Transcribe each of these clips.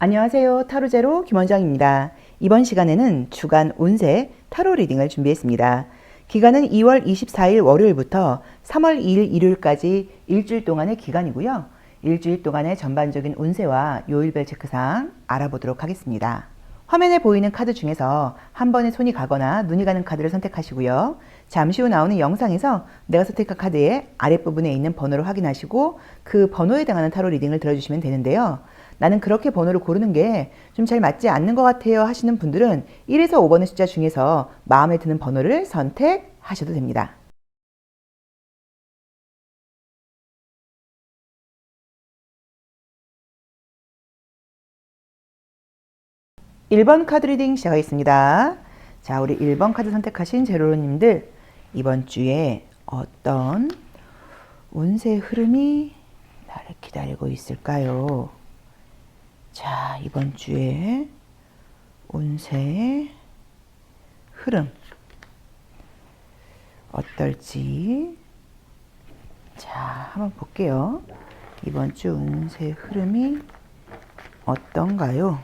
안녕하세요. 타로제로 김원정입니다. 이번 시간에는 주간 운세 타로 리딩을 준비했습니다. 기간은 2월 24일 월요일부터 3월 2일 일요일까지 일주일 동안의 기간이고요. 일주일 동안의 전반적인 운세와 요일별 체크사항 알아보도록 하겠습니다. 화면에 보이는 카드 중에서 한 번에 손이 가거나 눈이 가는 카드를 선택하시고요. 잠시 후 나오는 영상에서 내가 선택한 카드의 아랫부분에 있는 번호를 확인하시고 그 번호에 해당하는 타로 리딩을 들어주시면 되는데요. 나는 그렇게 번호를 고르는 게 좀 잘 맞지 않는 것 같아요 하시는 분들은 1에서 5번의 숫자 중에서 마음에 드는 번호를 선택하셔도 됩니다. 1번 카드 리딩 시작하겠습니다. 자, 우리 1번 카드 선택하신 제로로님들, 이번 주에 어떤 운세 흐름이 나를 기다리고 있을까요? 자, 이번 주에 운세 흐름 어떨지 자, 한번 볼게요. 이번 주 운세 흐름이 어떤가요?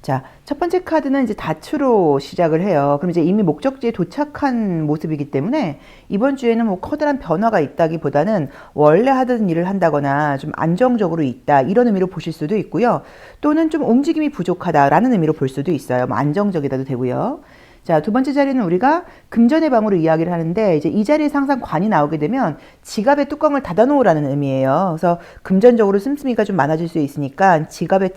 자, 첫 번째 카드는 이제 다추로 시작을 해요. 그럼 이제 이미 목적지에 도착한 모습이기 때문에 이번 주에는 뭐 커다란 변화가 있다기보다는 원래 하던 일을 한다거나 좀 안정적으로 있다 이런 의미로 보실 수도 있고요. 또는 좀 움직임이 부족하다라는 의미로 볼 수도 있어요. 뭐 안정적이다도 되고요. 자, 두 번째 자리는 우리가 금전의 방으로 이야기를 하는데 이제 이 자리에서 항상 관이 나오게 되면 지갑의 뚜껑을 닫아 놓으라는 의미예요. 그래서 금전적으로 씀씀이가 좀 많아질 수 있으니까 지갑의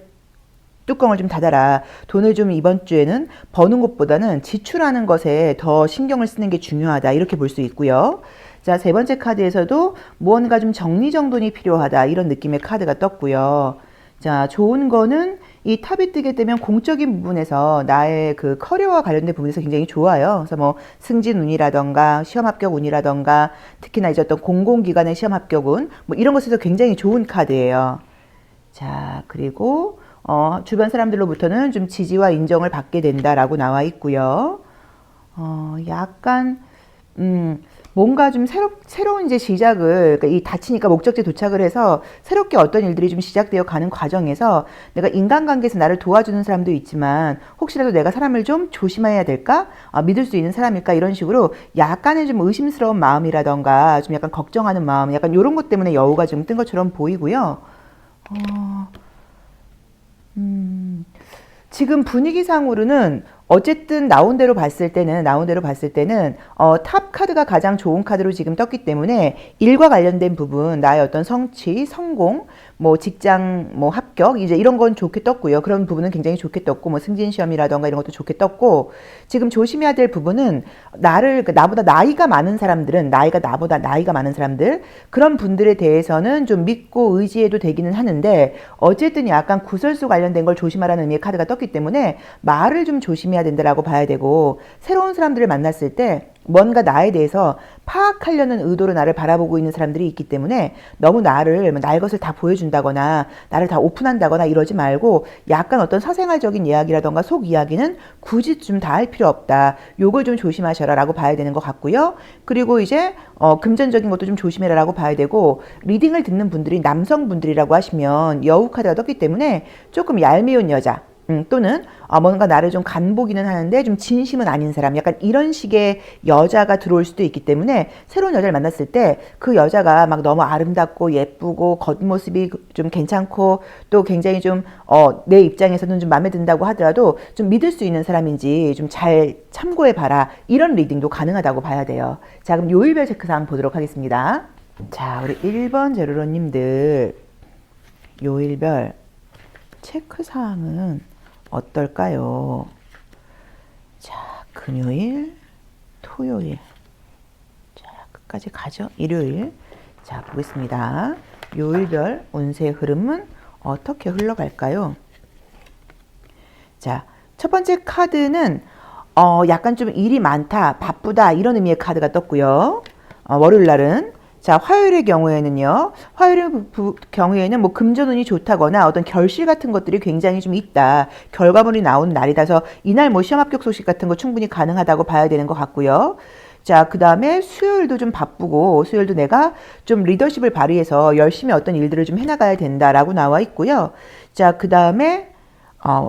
뚜껑을 좀 닫아라. 돈을 좀 이번 주에는 버는 것보다는 지출하는 것에 더 신경을 쓰는 게 중요하다. 이렇게 볼 수 있고요. 자, 세 번째 카드에서도 무언가 좀 정리정돈이 필요하다. 이런 느낌의 카드가 떴고요. 자, 좋은 거는 이 탑이 뜨게 되면 공적인 부분에서 나의 그 커리어와 관련된 부분에서 굉장히 좋아요. 그래서 뭐 승진 운이라던가 시험 합격 운이라던가 특히나 이제 어떤 공공기관의 시험 합격 운 뭐 이런 것에서 굉장히 좋은 카드예요. 자, 그리고 주변 사람들로부터는 좀 지지와 인정을 받게 된다라고 나와 있고요. 약간 뭔가 좀 새로운 이제 시작을, 그러니까 이 다치니까 목적지에 도착을 해서 새롭게 어떤 일들이 좀 시작되어 가는 과정에서 내가 인간관계에서 나를 도와주는 사람도 있지만 혹시라도 내가 사람을 좀 조심해야 될까? 믿을 수 있는 사람일까? 이런 식으로 약간의 좀 의심스러운 마음이라던가 좀 약간 걱정하는 마음, 약간 이런 것 때문에 여우가 좀 뜬 것처럼 보이고요. 지금 분위기상으로는 어쨌든 나온 대로 봤을 때는 탑 카드가 가장 좋은 카드로 지금 떴기 때문에 일과 관련된 부분, 나의 어떤 성취, 성공, 뭐 직장 뭐 합격 이제 이런 건 좋게 떴고요. 그런 부분은 굉장히 좋게 떴고 뭐 승진 시험이라던가 이런 것도 좋게 떴고 지금 조심해야 될 부분은 나보다 나이가 많은 사람들은 나보다 나이가 많은 사람들 그런 분들에 대해서는 좀 믿고 의지해도 되기는 하는데 어쨌든 약간 구설수 관련된 걸 조심하라는 의미의 카드가 떴기 때문에 말을 좀 조심해야 된다라고 봐야 되고 새로운 사람들을 만났을 때 뭔가 나에 대해서 파악하려는 의도로 나를 바라보고 있는 사람들이 있기 때문에 너무 나를 날 것을 다 보여준다거나 나를 다 오픈한다거나 이러지 말고 약간 어떤 사생활적인 이야기라던가 속 이야기는 굳이 좀 다 할 필요 없다. 요걸 좀 조심하셔라 라고 봐야 되는 것 같고요. 그리고 이제 금전적인 것도 좀 조심해라 라고 봐야 되고 리딩을 듣는 분들이 남성분들이라고 하시면 여우 카드가 떴기 때문에 조금 얄미운 여자 또는 뭔가 나를 좀 간보기는 하는데 좀 진심은 아닌 사람 약간 이런 식의 여자가 들어올 수도 있기 때문에 새로운 여자를 만났을 때 그 여자가 막 너무 아름답고 예쁘고 겉모습이 좀 괜찮고 또 굉장히 좀 내 입장에서는 좀 마음에 든다고 하더라도 좀 믿을 수 있는 사람인지 좀 잘 참고해 봐라 이런 리딩도 가능하다고 봐야 돼요. 자, 그럼 요일별 체크사항 보도록 하겠습니다. 자, 우리 1번 제로로님들 요일별 체크사항은 어떨까요? 자, 금요일, 토요일. 자, 끝까지 가죠. 일요일. 자, 보겠습니다. 요일별 운세 흐름은 어떻게 흘러갈까요? 자, 첫 번째 카드는 약간 좀 일이 많다, 바쁘다 이런 의미의 카드가 떴고요. 월요일 날은 자, 화요일의 경우에는요. 경우에는 뭐 금전운이 좋다거나 어떤 결실 같은 것들이 굉장히 좀 있다. 결과물이 나오는 날이라서 이날 뭐 시험 합격 소식 같은 거 충분히 가능하다고 봐야 되는 것 같고요. 자, 그 다음에 수요일도 좀 바쁘고, 수요일도 내가 좀 리더십을 발휘해서 열심히 어떤 일들을 좀 해나가야 된다라고 나와 있고요. 자, 그 다음에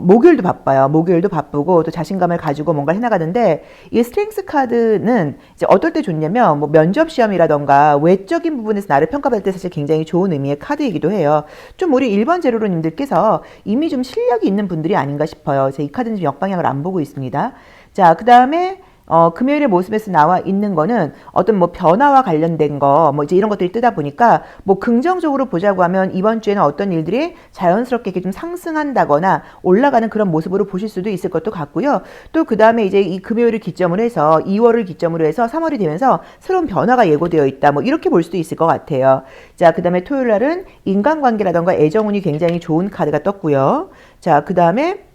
목요일도 바빠요. 목요일도 바쁘고 또 자신감을 가지고 뭔가를 해나가는데, 이 스트렝스 카드는 이제 어떨 때 좋냐면 뭐 면접 시험이라던가 외적인 부분에서 나를 평가받을 때 사실 굉장히 좋은 의미의 카드이기도 해요. 좀 우리 1번 제로로님들께서 이미 좀 실력이 있는 분들이 아닌가 싶어요. 제 이 카드는 좀 역방향을 안 보고 있습니다. 자, 그 다음에 금요일의 모습에서 나와 있는 거는 어떤 뭐 변화와 관련된 거, 뭐 이제 이런 것들이 뜨다 보니까 뭐 긍정적으로 보자고 하면 이번 주에는 어떤 일들이 자연스럽게 이렇게 좀 상승한다거나 올라가는 그런 모습으로 보실 수도 있을 것도 같고요. 또 그 다음에 이제 이 금요일을 기점으로 해서 2월을 기점으로 해서 3월이 되면서 새로운 변화가 예고되어 있다. 뭐 이렇게 볼 수도 있을 것 같아요. 자, 그 다음에 토요일 날은 인간관계라던가 애정운이 굉장히 좋은 카드가 떴고요. 자, 그 다음에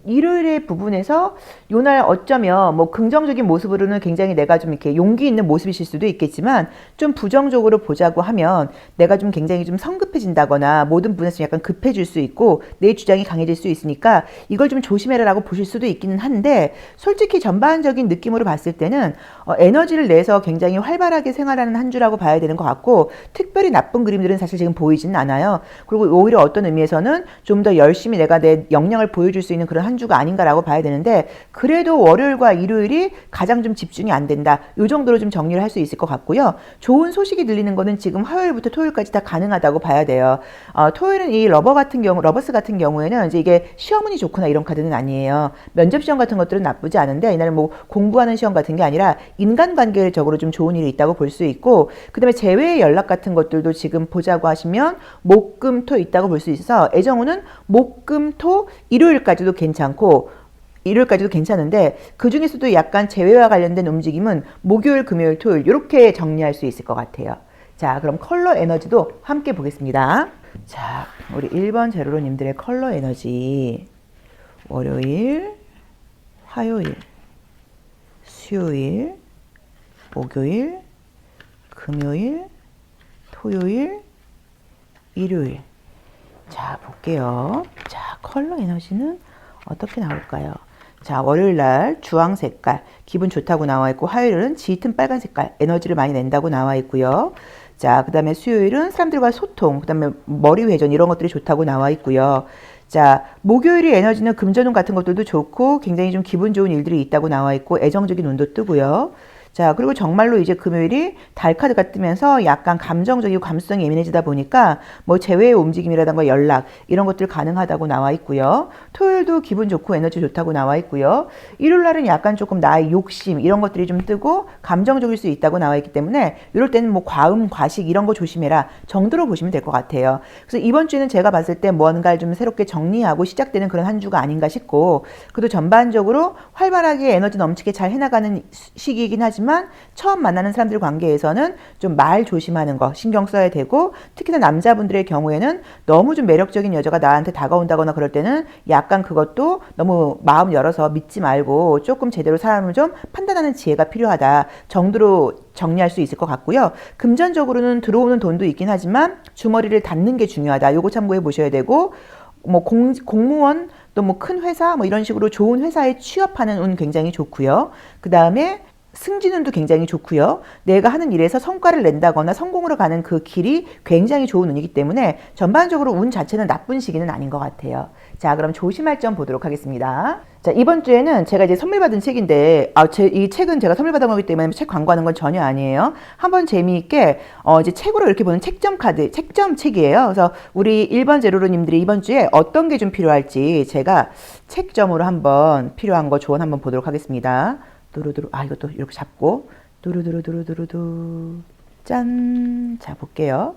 일요일의 부분에서 요날 어쩌면 뭐 긍정적인 모습으로는 굉장히 내가 좀 이렇게 용기 있는 모습이실 수도 있겠지만, 좀 부정적으로 보자고 하면 내가 좀 굉장히 좀 성급해진다거나 모든 부분에서 약간 급해질 수 있고 내 주장이 강해질 수 있으니까 이걸 좀 조심해라라고 보실 수도 있기는 한데, 솔직히 전반적인 느낌으로 봤을 때는 에너지를 내서 굉장히 활발하게 생활하는 한 주라고 봐야 되는 것 같고, 특별히 나쁜 그림들은 사실 지금 보이지는 않아요. 그리고 오히려 어떤 의미에서는 좀 더 열심히 내가 내 역량을 보여줄 수 있는 그런 한 주가 아닌가라고 봐야 되는데, 그래도 월요일과 일요일이 가장 좀 집중이 안 된다. 이 정도로 좀 정리를 할 수 있을 것 같고요. 좋은 소식이 들리는 거는 지금 화요일부터 토요일까지 다 가능하다고 봐야 돼요. 토요일은 이 러버스 같은 경우에는 이제 이게 시험운이 좋거나 이런 카드는 아니에요. 면접 시험 같은 것들은 나쁘지 않은데, 이날은 뭐 공부하는 시험 같은 게 아니라 인간관계적으로 좀 좋은 일이 있다고 볼 수 있고, 그 다음에 재회의 연락 같은 것들도 지금 보자고 하시면 목, 금, 토 있다고 볼 수 있어서 애정운은 목, 금, 토, 일요일까지도 괜찮고 일요일까지도 괜찮은데, 그 중에서도 약간 재회와 관련된 움직임은 목요일, 금요일, 토요일 이렇게 정리할 수 있을 것 같아요. 자, 그럼 컬러 에너지도 함께 보겠습니다. 자, 우리 1번 제로로님들의 컬러 에너지. 월요일, 화요일, 수요일, 목요일, 금요일, 토요일, 일요일. 자, 볼게요. 자, 컬러 에너지는 어떻게 나올까요? 자, 월요일날 주황 색깔 기분 좋다고 나와 있고, 화요일은 짙은 빨간 색깔 에너지를 많이 낸다고 나와 있고요. 자, 그 다음에 수요일은 사람들과 소통, 그 다음에 머리 회전 이런 것들이 좋다고 나와 있고요. 자, 목요일이 에너지는 금전운 같은 것들도 좋고 굉장히 좀 기분 좋은 일들이 있다고 나와 있고 애정적인 운도 뜨고요. 자, 그리고 정말로 이제 금요일이 달 카드가 뜨면서 약간 감정적이고 감수성이 예민해지다 보니까 뭐 재회의 움직임이라든가 연락 이런 것들 가능하다고 나와 있고요. 토요일도 기분 좋고 에너지 좋다고 나와 있고요. 일요일 날은 약간 조금 나의 욕심 이런 것들이 좀 뜨고 감정적일 수 있다고 나와 있기 때문에 이럴 때는 뭐 과음, 과식 이런 거 조심해라 정도로 보시면 될 것 같아요. 그래서 이번 주에는 제가 봤을 때 뭔가를 좀 새롭게 정리하고 시작되는 그런 한 주가 아닌가 싶고, 그래도 전반적으로 활발하게 에너지 넘치게 잘 해나가는 시기이긴 하지만 처음 만나는 사람들 관계에서는 좀 말 조심하는 거 신경 써야 되고, 특히나 남자분들의 경우에는 너무 좀 매력적인 여자가 나한테 다가온다거나 그럴 때는 약간 그것도 너무 마음 열어서 믿지 말고 조금 제대로 사람을 좀 판단하는 지혜가 필요하다 정도로 정리할 수 있을 것 같고요. 금전적으로는 들어오는 돈도 있긴 하지만 주머니를 닫는 게 중요하다. 요거 참고해 보셔야 되고, 뭐 공무원 또 뭐 큰 회사 뭐 이런 식으로 좋은 회사에 취업하는 운 굉장히 좋고요. 그 다음에 승진운도 굉장히 좋고요. 내가 하는 일에서 성과를 낸다거나 성공으로 가는 그 길이 굉장히 좋은 운이기 때문에 전반적으로 운 자체는 나쁜 시기는 아닌 것 같아요. 자, 그럼 조심할 점 보도록 하겠습니다. 자, 이번 주에는 제가 이제 선물 받은 책인데, 이 책은 제가 선물 받은 거기 때문에 책 광고하는 건 전혀 아니에요. 한번 재미있게, 이제 책으로 이렇게 보는 책점 카드, 책점 책이에요. 그래서 우리 1번 제로로님들이 이번 주에 어떤 게 좀 필요할지 제가 책점으로 한번 필요한 거 조언 한번 보도록 하겠습니다. 두루두루, 이것도 이렇게 잡고, 두루두루두루두루두, 짠. 자, 볼게요.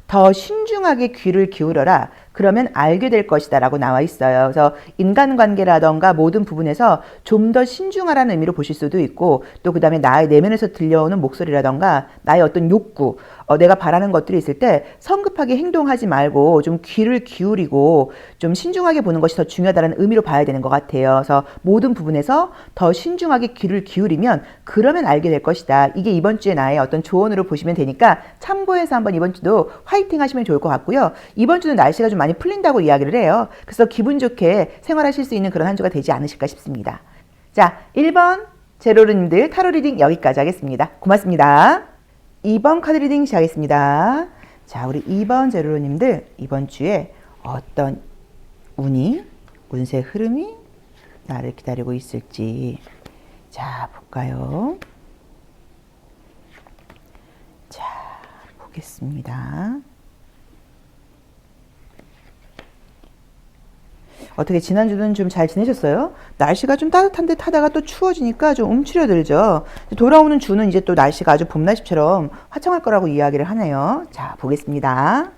더 신중하게 귀를 기울여라. 그러면 알게 될 것이다 라고 나와 있어요. 그래서 인간관계라던가 모든 부분에서 좀 더 신중하라는 의미로 보실 수도 있고, 또 그 다음에 나의 내면에서 들려오는 목소리라던가 나의 어떤 욕구, 내가 바라는 것들이 있을 때 성급하게 행동하지 말고 좀 귀를 기울이고 좀 신중하게 보는 것이 더 중요하다는 의미로 봐야 되는 것 같아요. 그래서 모든 부분에서 더 신중하게 귀를 기울이면 그러면 알게 될 것이다. 이게 이번 주에 나의 어떤 조언으로 보시면 되니까 참고해서 한번 이번 주도 화이팅 하시면 좋을 것 같고요. 이번 주는 날씨가 좀 많이 풀린다고 이야기를 해요. 그래서 기분 좋게 생활하실 수 있는 그런 한 주가 되지 않으실까 싶습니다. 자, 1번 제로님들 타로 리딩 여기까지 하겠습니다. 고맙습니다. 2번 카드 리딩 시작하겠습니다. 자, 우리 2번 제로님들 이번 주에 어떤 운세 흐름이 나를 기다리고 있을지 자, 볼까요? 자, 보겠습니다. 어떻게 지난주는 좀 잘 지내셨어요? 날씨가 좀 따뜻한 듯 하다가 또 추워지니까 좀 움츠려들죠. 돌아오는 주는 이제 또 날씨가 아주 봄날씨처럼 화창할 거라고 이야기를 하네요. 자, 보겠습니다.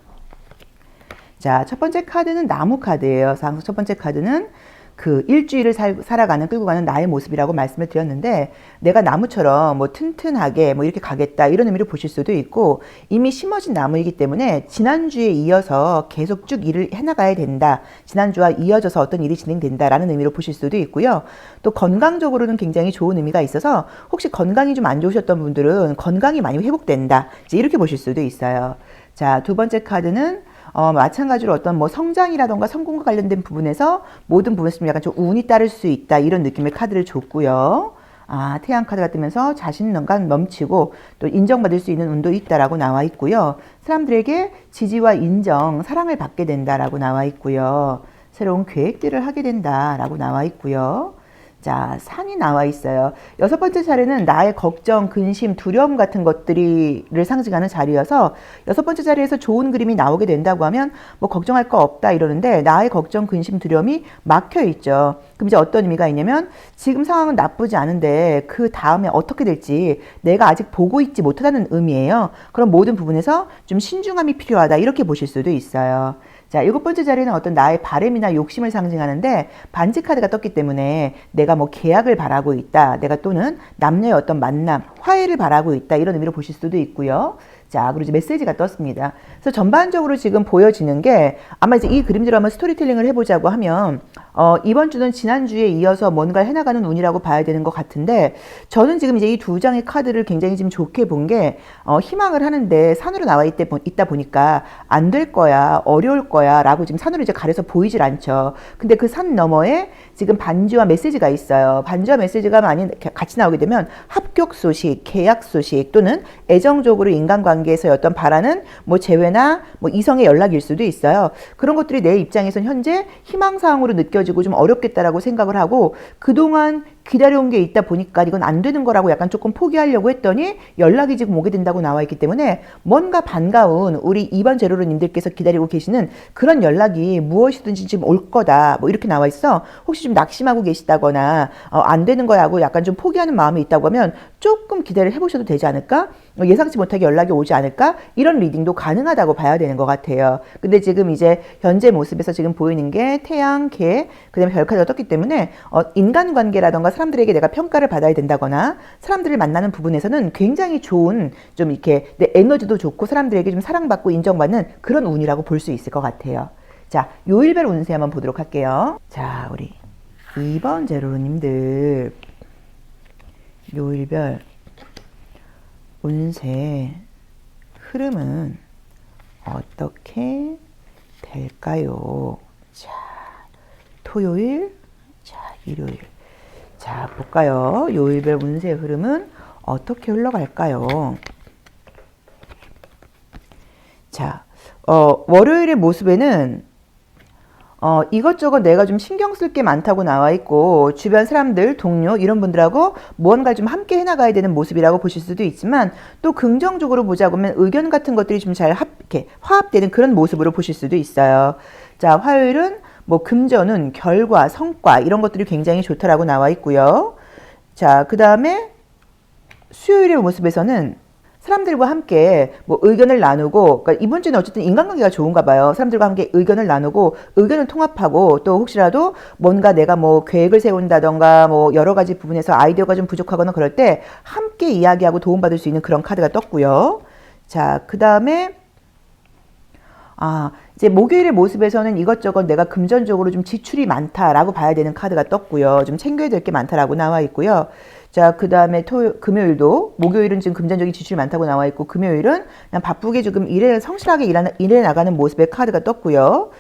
자, 첫 번째 카드는 나무 카드예요. 첫 번째 카드는 그 일주일을 살아가는 끌고 가는 나의 모습이라고 말씀을 드렸는데 내가 나무처럼 뭐 튼튼하게 뭐 이렇게 가겠다 이런 의미로 보실 수도 있고 이미 심어진 나무이기 때문에 지난주에 이어서 계속 쭉 일을 해나가야 된다. 지난주와 이어져서 어떤 일이 진행된다라는 의미로 보실 수도 있고요. 또 건강적으로는 굉장히 좋은 의미가 있어서 혹시 건강이 좀 안 좋으셨던 분들은 건강이 많이 회복된다. 이제 이렇게 보실 수도 있어요. 자, 두 번째 카드는 마찬가지로 어떤 뭐 성장이라던가 성공과 관련된 부분에서 모든 부분에서 좀 약간 좀 운이 따를 수 있다 이런 느낌의 카드를 줬고요. 아, 태양 카드가 뜨면서 자신감 넘치고 또 인정받을 수 있는 운도 있다라고 나와 있고요. 사람들에게 지지와 인정, 사랑을 받게 된다라고 나와 있고요. 새로운 계획들을 하게 된다라고 나와 있고요. 자, 산이 나와 있어요. 여섯 번째 자리는 나의 걱정, 근심, 두려움 같은 것들을 상징하는 자리여서 여섯 번째 자리에서 좋은 그림이 나오게 된다고 하면 뭐 걱정할 거 없다 이러는데 나의 걱정, 근심, 두려움이 막혀 있죠. 그럼 이제 어떤 의미가 있냐면 지금 상황은 나쁘지 않은데 그 다음에 어떻게 될지 내가 아직 보고 있지 못하다는 의미예요. 그럼 모든 부분에서 좀 신중함이 필요하다 이렇게 보실 수도 있어요. 자, 일곱 번째 자리는 어떤 나의 바램이나 욕심을 상징하는데 반지 카드가 떴기 때문에 내가 뭐 계약을 바라고 있다. 내가 또는 남녀의 어떤 만남, 화해를 바라고 있다. 이런 의미로 보실 수도 있고요. 자, 그리고 이제 메시지가 떴습니다. 그래서 전반적으로 지금 보여지는 게 아마 이제 이 그림대로 한번 스토리텔링을 해보자고 하면 이번 주는 지난주에 이어서 뭔가를 해나가는 운이라고 봐야 되는 것 같은데 저는 지금 이제 이 두 장의 카드를 굉장히 지금 좋게 본 게 희망을 하는데 산으로 나와 있다 보니까 안 될 거야, 어려울 거야 라고 지금 산으로 이제 가려서 보이질 않죠. 근데 그 산 너머에 지금 반지와 메시지가 있어요. 반지와 메시지가 많이 같이 나오게 되면 합격 소식, 계약 소식 또는 애정적으로 인간관계에서 어떤 바라는 뭐 재회나 뭐 이성의 연락일 수도 있어요. 그런 것들이 내 입장에선 현재 희망사항으로 느껴지고 좀 어렵겠다라고 생각을 하고 그동안 기다려온 게 있다 보니까 이건 안 되는 거라고 약간 조금 포기하려고 했더니 연락이 지금 오게 된다고 나와 있기 때문에 뭔가 반가운 우리 2번 제로로님들께서 기다리고 계시는 그런 연락이 무엇이든지 지금 올 거다 뭐 이렇게 나와 있어. 혹시 좀 낙심하고 계시다거나 안 되는 거야 하고 약간 좀 포기하는 마음이 있다고 하면 조금 기대를 해보셔도 되지 않을까? 예상치 못하게 연락이 오지 않을까? 이런 리딩도 가능하다고 봐야 되는 것 같아요. 근데 지금 이제 현재 모습에서 지금 보이는 게 태양, 개, 그 다음에 별카드가 떴기 때문에 인간관계라던가 사람들에게 내가 평가를 받아야 된다거나 사람들을 만나는 부분에서는 굉장히 좋은 좀 이렇게 내 에너지도 좋고 사람들에게 좀 사랑받고 인정받는 그런 운이라고 볼 수 있을 것 같아요. 자, 요일별 운세 한번 보도록 할게요. 자, 우리 2번 제로님들 요일별 운세 흐름은 어떻게 될까요? 자, 토요일, 자, 일요일. 자, 볼까요? 요일별 운세 흐름은 어떻게 흘러갈까요? 자, 월요일의 모습에는 이것저것 내가 좀 신경 쓸 게 많다고 나와 있고 주변 사람들, 동료 이런 분들하고 무언가 좀 함께 해나가야 되는 모습이라고 보실 수도 있지만 또 긍정적으로 보자고 하면 의견 같은 것들이 좀 잘 화합되는 그런 모습으로 보실 수도 있어요. 자, 화요일은 뭐 금전운, 결과, 성과 이런 것들이 굉장히 좋다라고 나와 있고요. 자, 그 다음에 수요일의 모습에서는 사람들과 함께 뭐 의견을 나누고, 그러니까 이번 주는 어쨌든 인간관계가 좋은가 봐요. 사람들과 함께 의견을 나누고, 의견을 통합하고, 또 혹시라도 뭔가 내가 뭐 계획을 세운다던가, 뭐 여러 가지 부분에서 아이디어가 좀 부족하거나 그럴 때 함께 이야기하고 도움받을 수 있는 그런 카드가 떴고요. 자, 그 다음에, 이제 목요일의 모습에서는 이것저것 내가 금전적으로 좀 지출이 많다라고 봐야 되는 카드가 떴고요. 좀 챙겨야 될 게 많다라고 나와 있고요. 자, 그 다음에 금요일도, 목요일은 지금 금전적인 지출이 많다고 나와 있고, 금요일은 그냥 바쁘게 조금 성실하게 일해 나가는 모습의 카드가 떴고요.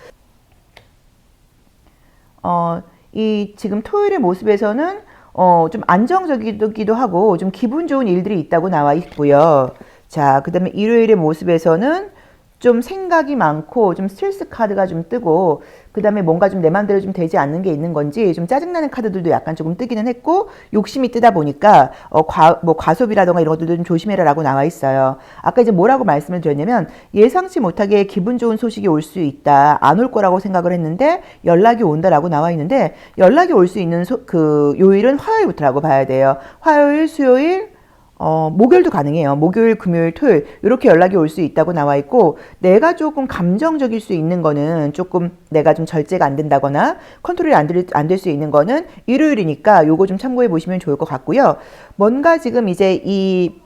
이 지금 토요일의 모습에서는 좀 안정적이기도 하고 좀 기분 좋은 일들이 있다고 나와 있고요. 자, 그 다음에 일요일의 모습에서는 좀 생각이 많고 좀 스트레스 카드가 좀 뜨고 그 다음에 뭔가 좀 내 맘대로 좀 되지 않는 게 있는 건지 좀 짜증나는 카드들도 약간 조금 뜨기는 했고 욕심이 뜨다 보니까 과소비라던가 이런 것들도 좀 조심해라라고 나와 있어요. 아까 이제 뭐라고 말씀을 드렸냐면 예상치 못하게 기분 좋은 소식이 올 수 있다. 안 올 거라고 생각을 했는데 연락이 온다라고 나와 있는데 연락이 올 수 있는 그 요일은 화요일부터라고 봐야 돼요. 화요일, 수요일, 목요일도 가능해요. 목요일, 금요일, 토요일 이렇게 연락이 올 수 있다고 나와 있고 내가 조금 감정적일 수 있는 거는 조금 내가 좀 절제가 안 된다거나 컨트롤이 안 될 수 있는 거는 일요일이니까 요거 좀 참고해 보시면 좋을 것 같고요. 뭔가 지금 이제 이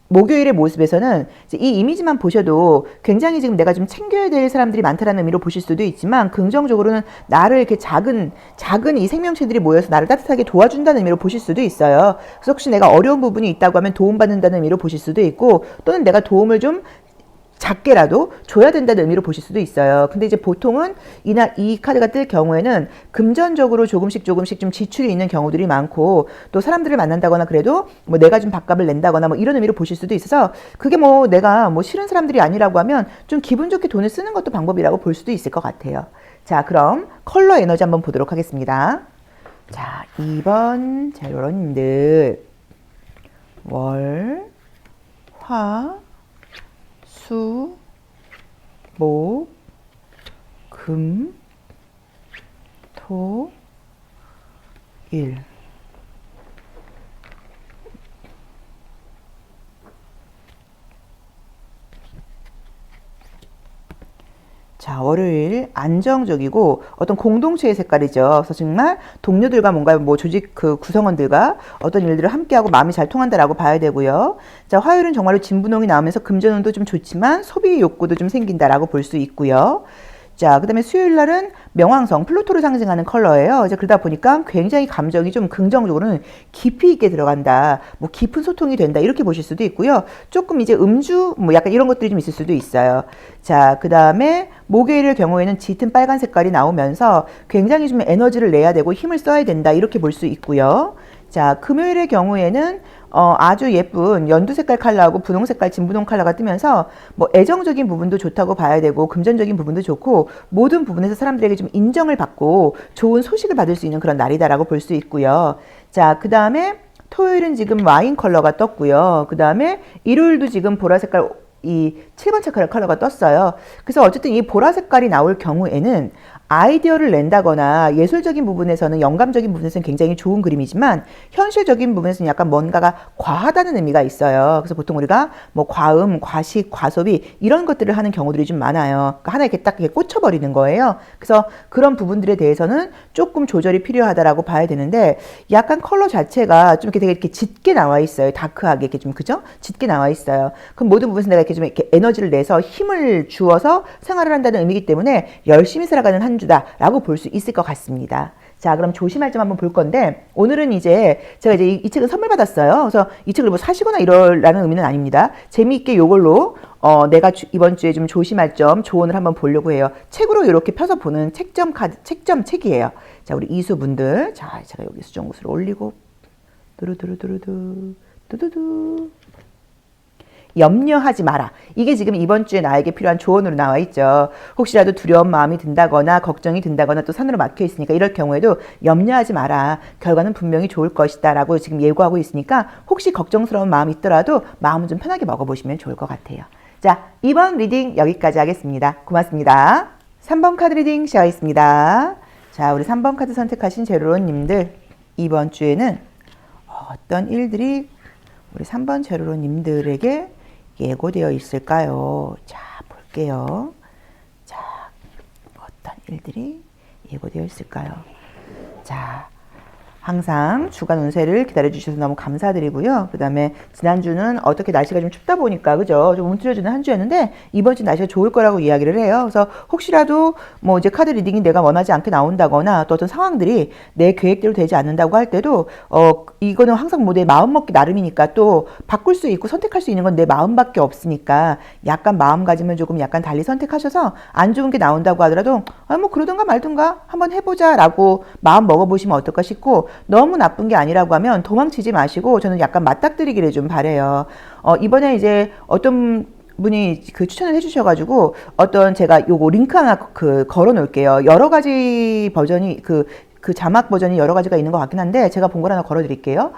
목요일의 모습에서는 이제 이 이미지만 보셔도 굉장히 지금 내가 좀 챙겨야 될 사람들이 많다는 의미로 보실 수도 있지만 긍정적으로는 나를 이렇게 작은 이 생명체들이 모여서 나를 따뜻하게 도와준다는 의미로 보실 수도 있어요. 그래서 혹시 내가 어려운 부분이 있다고 하면 도움받는다는 의미로 보실 수도 있고 또는 내가 도움을 좀 작게라도 줘야 된다는 의미로 보실 수도 있어요. 근데 이제 보통은 이 카드가 뜰 경우에는 금전적으로 조금씩 좀 지출이 있는 경우들이 많고 또 사람들을 만난다거나 그래도 뭐 내가 좀 밥값을 낸다거나 뭐 이런 의미로 보실 수도 있어서 그게 뭐 내가 뭐 싫은 사람들이 아니라고 하면 좀 기분 좋게 돈을 쓰는 것도 방법이라고 볼 수도 있을 것 같아요. 자, 그럼 컬러 에너지 한번 보도록 하겠습니다. 자, 2번 자, 여러분들 월, 화, 수, 목, 금, 토, 일. 자, 월요일 안정적이고 어떤 공동체의 색깔이죠. 그래서 정말 동료들과 뭔가 뭐 조직 그 구성원들과 어떤 일들을 함께하고 마음이 잘 통한다라고 봐야 되고요. 자, 화요일은 정말로 진분홍이 나오면서 금전운도 좀 좋지만 소비 욕구도 좀 생긴다라고 볼 수 있고요. 자, 그 다음에 수요일 날은 명왕성, 플루토를 상징하는 컬러예요. 이제 그러다 보니까 굉장히 감정이 좀 긍정적으로는 깊이 있게 들어간다. 뭐 깊은 소통이 된다. 이렇게 보실 수도 있고요. 조금 이제 음주, 뭐 약간 이런 것들이 좀 있을 수도 있어요. 자, 그 다음에 목요일의 경우에는 짙은 빨간 색깔이 나오면서 굉장히 좀 에너지를 내야 되고 힘을 써야 된다. 이렇게 볼 수 있고요. 자, 금요일의 경우에는 아주 예쁜 연두 색깔 컬러하고 분홍 색깔 진분홍 컬러가 뜨면서 뭐 애정적인 부분도 좋다고 봐야 되고 금전적인 부분도 좋고 모든 부분에서 사람들에게 좀 인정을 받고 좋은 소식을 받을 수 있는 그런 날이다라고 볼 수 있고요. 자, 그 다음에 토요일은 지금 와인 컬러가 떴고요. 그 다음에 일요일도 지금 보라 색깔 이 7번 체크럴 컬러가 떴어요. 그래서 어쨌든 이 보라 색깔이 나올 경우에는 아이디어를 낸다거나 예술적인 부분에서는 영감적인 부분에서는 굉장히 좋은 그림이지만 현실적인 부분에서는 약간 뭔가가 과하다는 의미가 있어요. 그래서 보통 우리가 뭐 과음, 과식, 과소비 이런 것들을 하는 경우들이 좀 많아요. 그러니까 하나 이렇게 딱 이렇게 꽂혀버리는 거예요. 그래서 그런 부분들에 대해서는 조금 조절이 필요하다라고 봐야 되는데 약간 컬러 자체가 좀 이렇게 되게 이렇게 짙게 나와 있어요. 다크하게 이렇게 좀 그죠? 짙게 나와 있어요. 그럼 모든 부분에서 내가 이렇게 좀 이렇게 에너지를 내서 힘을 주어서 생활을 한다는 의미이기 때문에 열심히 살아가는 한 주다라고 볼 수 있을 것 같습니다. 자, 그럼 조심할 점 한번 볼 건데 오늘은 이제 제가 이제 이 책은 선물 받았어요. 그래서 이 책을 뭐 사시거나 이러라는 의미는 아닙니다. 재미있게 요걸로 내가 이번 주에 좀 조심할 점 조언을 한번 보려고 해요. 책으로 이렇게 펴서 보는 책점 책이에요. 자, 우리 이수분들, 자, 제가 여기 수정구슬을 올리고 두루두루두루두 두두두. 염려하지 마라. 이게 지금 이번 주에 나에게 필요한 조언으로 나와 있죠. 혹시라도 두려운 마음이 든다거나 걱정이 든다거나 또 산으로 막혀 있으니까 이럴 경우에도 염려하지 마라. 결과는 분명히 좋을 것이다 라고 지금 예고하고 있으니까 혹시 걱정스러운 마음이 있더라도 마음은 좀 편하게 먹어보시면 좋을 것 같아요. 자, 2번 리딩 여기까지 하겠습니다. 고맙습니다. 3번 카드 리딩 시작하겠습니다. 자, 우리 3번 카드 선택하신 제로로님들 이번 주에는 어떤 일들이 우리 3번 제로로님들에게 예고되어 있을까요? 자, 볼게요. 자, 어떤 일들이 예고되어 있을까요? 자, 항상 주간 운세를 기다려주셔서 너무 감사드리고요. 그 다음에 지난주는 어떻게 날씨가 좀 춥다 보니까, 그죠? 좀 움츠려주는 한 주였는데, 이번 주 날씨가 좋을 거라고 이야기를 해요. 그래서 혹시라도 뭐 이제 카드 리딩이 내가 원하지 않게 나온다거나 또 어떤 상황들이 내 계획대로 되지 않는다고 할 때도, 이거는 항상 뭐 내 마음먹기 나름이니까 또 바꿀 수 있고 선택할 수 있는 건 내 마음밖에 없으니까 약간 마음가짐을 조금 약간 달리 선택하셔서 안 좋은 게 나온다고 하더라도, 뭐 그러든가 말든가 한번 해보자 라고 마음 먹어보시면 어떨까 싶고, 너무 나쁜 게 아니라고 하면 도망치지 마시고 저는 약간 맞닥뜨리기를 좀 바래요. 이번에 이제 어떤 분이 그 추천을 해주셔가지고 어떤 제가 요거 링크 하나 그 걸어 놓을게요. 여러 가지 버전이 그 자막 버전이 여러 가지가 있는 것 같긴 한데 제가 본 걸 하나 걸어 드릴게요.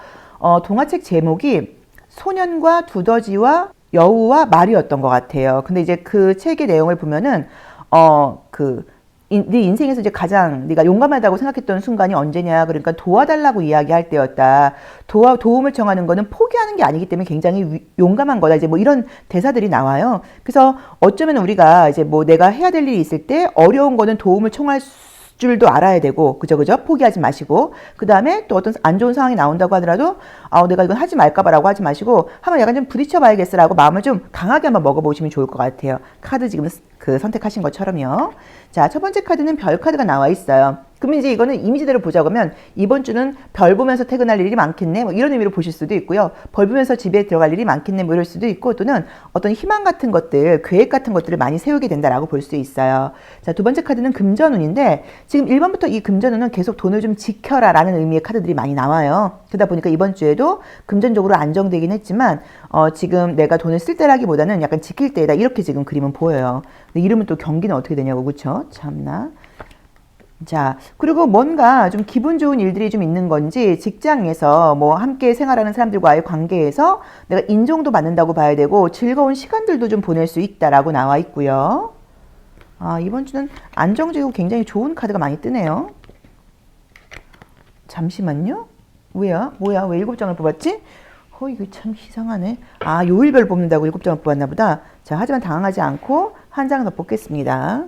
동화책 제목이 소년과 두더지와 여우와 말이었던 것 같아요. 근데 이제 그 책의 내용을 보면은 네 인생에서 이제 가장 네가 용감하다고 생각했던 순간이 언제냐. 그러니까 도와달라고 이야기할 때였다. 도움을 청하는 거는 포기하는 게 아니기 때문에 굉장히 용감한 거다. 이제 뭐 이런 대사들이 나와요. 그래서 어쩌면 우리가 이제 뭐 내가 해야 될 일이 있을 때 어려운 거는 도움을 청할 줄도 알아야 되고, 그죠? 포기하지 마시고, 그 다음에 또 어떤 안 좋은 상황이 나온다고 하더라도, 내가 이건 하지 말까봐라고 하지 마시고, 한번 약간 좀 부딪혀봐야겠어라고 마음을 좀 강하게 한번 먹어보시면 좋을 것 같아요. 카드 지금 그 선택하신 것처럼요. 자, 첫 번째 카드는 별 카드가 나와 있어요. 그러면 이제 이거는 이미지대로 보자고 하면 이번 주는 별 보면서 퇴근할 일이 많겠네 뭐 이런 의미로 보실 수도 있고요. 벌 보면서 집에 들어갈 일이 많겠네 뭐 이럴 수도 있고 또는 어떤 희망 같은 것들, 계획 같은 것들을 많이 세우게 된다라고 볼 수 있어요. 자, 두 번째 카드는 금전운인데 지금 1번부터 이 금전운은 계속 돈을 좀 지켜라 라는 의미의 카드들이 많이 나와요. 그러다 보니까 이번 주에도 금전적으로 안정되긴 했지만 지금 내가 돈을 쓸 때라기보다는 약간 지킬 때다 이렇게 지금 그림은 보여요. 근데 이러면 또 경기는 어떻게 되냐고, 그쵸? 참나. 자, 그리고 뭔가 좀 기분 좋은 일들이 좀 있는 건지 직장에서 뭐 함께 생활하는 사람들과의 관계에서 내가 인정도 받는다고 봐야 되고 즐거운 시간들도 좀 보낼 수 있다라고 나와 있고요. 이번 주는 안정적이고 굉장히 좋은 카드가 많이 뜨네요. 잠시만요. 뭐야? 왜 7장을 뽑았지? 이거 참 이상하네. 요일별 뽑는다고 7장을 뽑았나 보다. 자, 하지만 당황하지 않고 한 장 더 뽑겠습니다.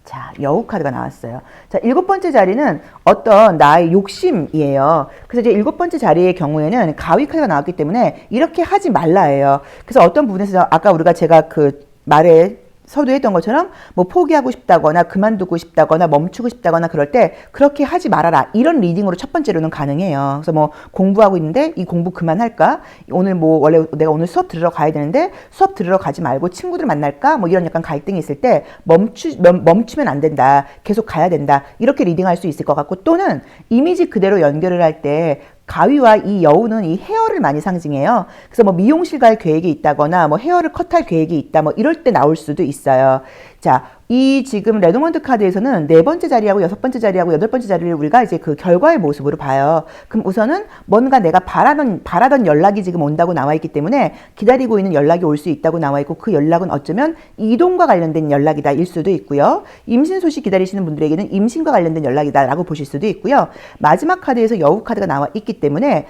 자, 여우 카드가 나왔어요. 자, 7번째 자리는 어떤 나의 욕심이에요. 그래서 이제 7번째 자리의 경우에는 가위 카드가 나왔기 때문에 이렇게 하지 말라예요. 그래서 어떤 부분에서 아까 제가 그 말에 서두했던 것처럼 뭐 포기하고 싶다거나 그만두고 싶다거나 멈추고 싶다거나 그럴 때 그렇게 하지 말아라. 이런 리딩으로 첫 번째로는 가능해요. 그래서 뭐 공부하고 있는데 이 공부 그만할까? 오늘 뭐 원래 내가 오늘 수업 들으러 가야 되는데 수업 들으러 가지 말고 친구들 만날까? 뭐 이런 약간 갈등이 있을 때 멈추면 안 된다. 계속 가야 된다. 이렇게 리딩할 수 있을 것 같고 또는 이미지 그대로 연결을 할 때 가위와 이 여우는 이 헤어를 많이 상징해요. 그래서 뭐 미용실 갈 계획이 있다거나 뭐 헤어를 컷할 계획이 있다 뭐 이럴 때 나올 수도 있어요. 자, 이 지금 레노먼트 카드에서는 4번째 자리하고 6번째 자리하고 8번째 자리를 우리가 이제 그 결과의 모습으로 봐요. 그럼 우선은 뭔가 내가 바라던 연락이 지금 온다고 나와 있기 때문에 기다리고 있는 연락이 올 수 있다고 나와 있고 그 연락은 어쩌면 이동과 관련된 연락이다 일 수도 있고요. 임신 소식 기다리시는 분들에게는 임신과 관련된 연락이다 라고 보실 수도 있고요. 마지막 카드에서 여우 카드가 나와 있기 때문에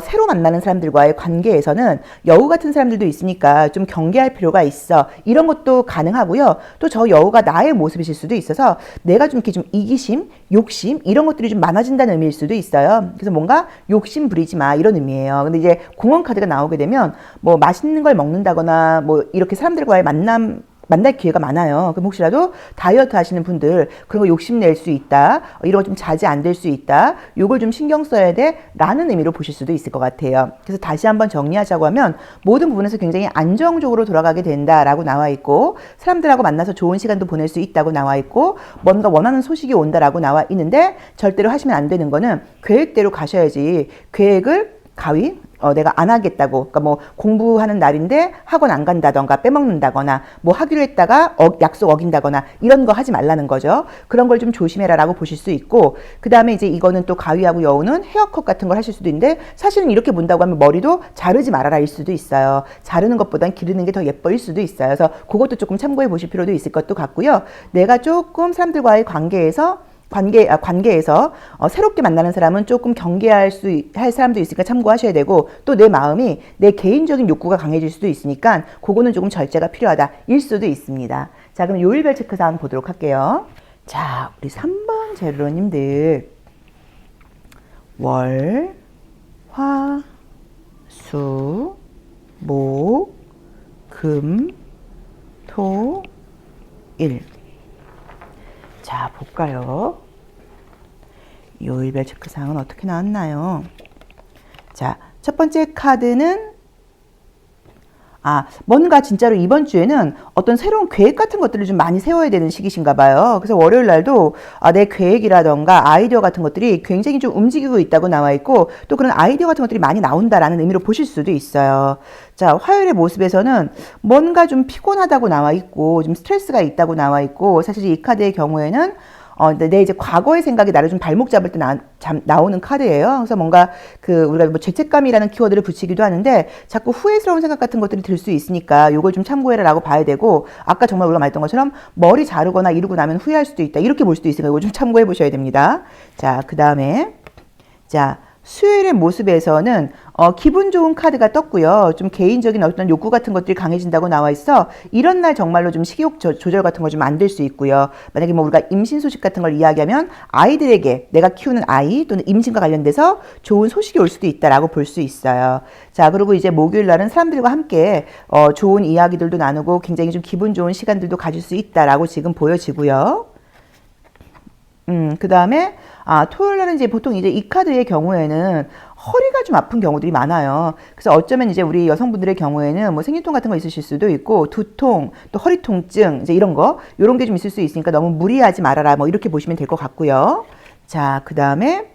새로 만나는 사람들과의 관계에서는 여우 같은 사람들도 있으니까 좀 경계할 필요가 있어. 이런 것도 가능하고요. 또 저 여우가 나의 모습이실 수도 있어서 내가 좀 이렇게 좀 이기심, 욕심 이런 것들이 좀 많아진다는 의미일 수도 있어요. 그래서 뭔가 욕심 부리지 마 이런 의미예요. 근데 이제 공원 카드가 나오게 되면 뭐 맛있는 걸 먹는다거나 뭐 이렇게 사람들과의 만날 기회가 많아요. 그럼 혹시라도 다이어트 하시는 분들 그런 거 욕심낼 수 있다. 이런 거 좀 자제 안 될 수 있다. 요걸 좀 신경 써야 돼 라는 의미로 보실 수도 있을 것 같아요. 그래서 다시 한번 정리하자고 하면 모든 부분에서 굉장히 안정적으로 돌아가게 된다라고 나와 있고 사람들하고 만나서 좋은 시간도 보낼 수 있다고 나와 있고 뭔가 원하는 소식이 온다라고 나와 있는데 절대로 하시면 안 되는 거는 계획대로 가셔야지 계획을 내가 안 하겠다고, 그러니까 뭐 공부하는 날인데 학원 안 간다던가 빼먹는다거나 뭐 하기로 했다가 약속 어긴다거나 이런 거 하지 말라는 거죠. 그런 걸 좀 조심해라라고 보실 수 있고 그 다음에 이제 이거는 또 가위하고 여우는 헤어컷 같은 걸 하실 수도 있는데 사실은 이렇게 본다고 하면 머리도 자르지 말아라일 수도 있어요. 자르는 것보단 기르는 게 더 예뻐일 수도 있어요. 그래서 그것도 조금 참고해 보실 필요도 있을 것도 같고요. 내가 조금 사람들과의 관계에서 새롭게 만나는 사람은 조금 경계할 사람도 있으니까 참고하셔야 되고 또 내 마음이 내 개인적인 욕구가 강해질 수도 있으니까 그거는 조금 절제가 필요하다 일 수도 있습니다. 자, 그럼 요일별 체크사항 보도록 할게요. 자, 우리 3번 제로님들 월, 화, 수, 목, 금, 토, 일. 자, 볼까요? 요일별 체크사항은 어떻게 나왔나요? 자, 첫 번째 카드는 뭔가 진짜로 이번 주에는 어떤 새로운 계획 같은 것들을 좀 많이 세워야 되는 시기신가 봐요. 그래서 월요일 날도 내 계획이라던가 아이디어 같은 것들이 굉장히 좀 움직이고 있다고 나와 있고 또 그런 아이디어 같은 것들이 많이 나온다라는 의미로 보실 수도 있어요. 자, 화요일의 모습에서는 뭔가 좀 피곤하다고 나와 있고 좀 스트레스가 있다고 나와 있고 사실 이 카드의 경우에는 내 이제 과거의 생각이 나를 좀 발목 잡을 때 나오는 카드예요. 그래서 뭔가 우리가 뭐 죄책감이라는 키워드를 붙이기도 하는데 자꾸 후회스러운 생각 같은 것들이 들 수 있으니까 요걸 좀 참고해라 라고 봐야 되고 아까 정말 우리가 말했던 것처럼 머리 자르거나 이루고 나면 후회할 수도 있다. 이렇게 볼 수도 있으니까 이거 좀 참고해 보셔야 됩니다. 자, 그 다음에 자, 수요일의 모습에서는 기분 좋은 카드가 떴고요. 좀 개인적인 어떤 욕구 같은 것들이 강해진다고 나와 있어. 이런 날 정말로 좀 식욕 조절 같은 거 좀 만들 수 있고요. 만약에 뭐 우리가 임신 소식 같은 걸 이야기하면 아이들에게 내가 키우는 아이 또는 임신과 관련돼서 좋은 소식이 올 수도 있다라고 볼 수 있어요. 자, 그리고 이제 목요일 날은 사람들과 함께 좋은 이야기들도 나누고 굉장히 좀 기분 좋은 시간들도 가질 수 있다라고 지금 보여지고요. 그 다음에 토요일 날은 이제 보통 이제 이 카드의 경우에는 허리가 좀 아픈 경우들이 많아요. 그래서 어쩌면 이제 우리 여성분들의 경우에는 뭐 생리통 같은 거 있으실 수도 있고 두통, 또 허리 통증 이제 이런 게 좀 있을 수 있으니까 너무 무리하지 말아라 뭐 이렇게 보시면 될 것 같고요. 자, 그 다음에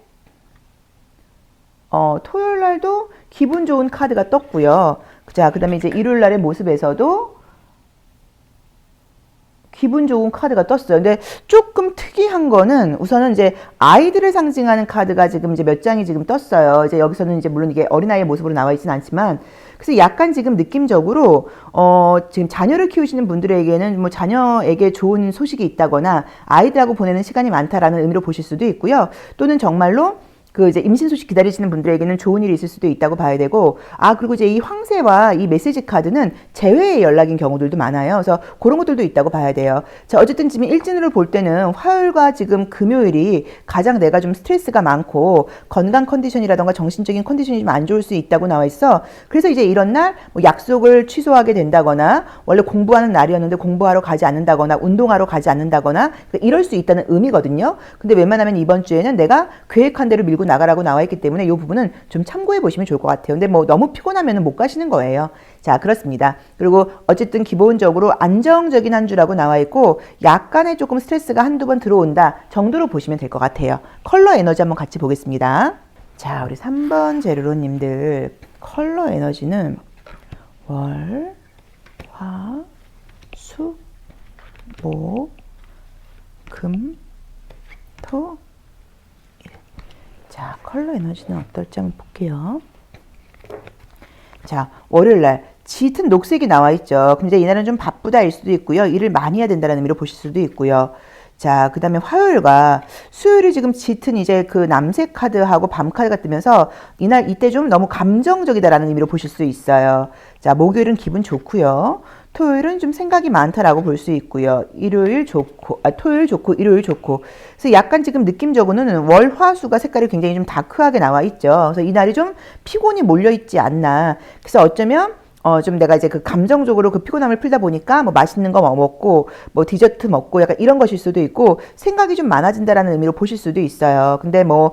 토요일 날도 기분 좋은 카드가 떴고요. 자, 그 다음에 이제 일요일 날의 모습에서도 기분 좋은 카드가 떴어요. 근데 조금 특이한 거는 우선은 이제 아이들을 상징하는 카드가 지금 이제 몇 장이 지금 떴어요. 이제 여기서는 이제 물론 이게 어린아이의 모습으로 나와 있진 않지만 그래서 약간 지금 느낌적으로 지금 자녀를 키우시는 분들에게는 뭐 자녀에게 좋은 소식이 있다거나 아이들하고 보내는 시간이 많다라는 의미로 보실 수도 있고요. 또는 정말로 이제 임신 소식 기다리시는 분들에게는 좋은 일이 있을 수도 있다고 봐야 되고, 그리고 이제 이 황새와 이 메시지 카드는 재회의 연락인 경우들도 많아요. 그래서 그런 것들도 있다고 봐야 돼요. 자, 어쨌든 지금 일진으로 볼 때는 화요일과 지금 금요일이 가장 내가 좀 스트레스가 많고 건강 컨디션이라던가 정신적인 컨디션이 좀 안 좋을 수 있다고 나와 있어. 그래서 이제 이런 날 뭐 약속을 취소하게 된다거나 원래 공부하는 날이었는데 공부하러 가지 않는다거나 운동하러 가지 않는다거나 이럴 수 있다는 의미거든요. 근데 웬만하면 이번 주에는 내가 계획한 대로 밀고 나가라고 나와 있기 때문에 이 부분은 좀 참고해 보시면 좋을 것 같아요. 근데 뭐 너무 피곤하면 못 가시는 거예요. 자, 그렇습니다. 그리고 어쨌든 기본적으로 안정적인 한 주라고 나와 있고 약간의 조금 스트레스가 한두 번 들어온다 정도로 보시면 될 것 같아요. 컬러 에너지 한번 같이 보겠습니다. 자, 우리 3번 제르로님들 컬러 에너지는 월, 화, 수, 목, 금, 토, 자, 컬러 에너지는 어떨지 한번 볼게요. 자, 월요일날 짙은 녹색이 나와 있죠. 그럼 이제 이날은 좀 바쁘다일 수도 있고요. 일을 많이 해야 된다는 의미로 보실 수도 있고요. 자, 그 다음에 화요일과 수요일이 지금 짙은 이제 그 남색 카드하고 밤 카드가 뜨면서 이때 좀 너무 감정적이다라는 의미로 보실 수 있어요. 자, 목요일은 기분 좋고요. 토요일은 좀 생각이 많다라고 볼 수 있고요. 토요일 좋고, 일요일 좋고. 그래서 약간 지금 느낌적으로는 월, 화, 수가 색깔이 굉장히 좀 다크하게 나와 있죠. 그래서 이날이 좀 피곤이 몰려있지 않나. 그래서 어쩌면 좀 내가 이제 그 감정적으로 그 피곤함을 풀다 보니까 뭐 맛있는 거 먹고 뭐 디저트 먹고 약간 이런 것일 수도 있고 생각이 좀 많아진다라는 의미로 보실 수도 있어요. 근데 뭐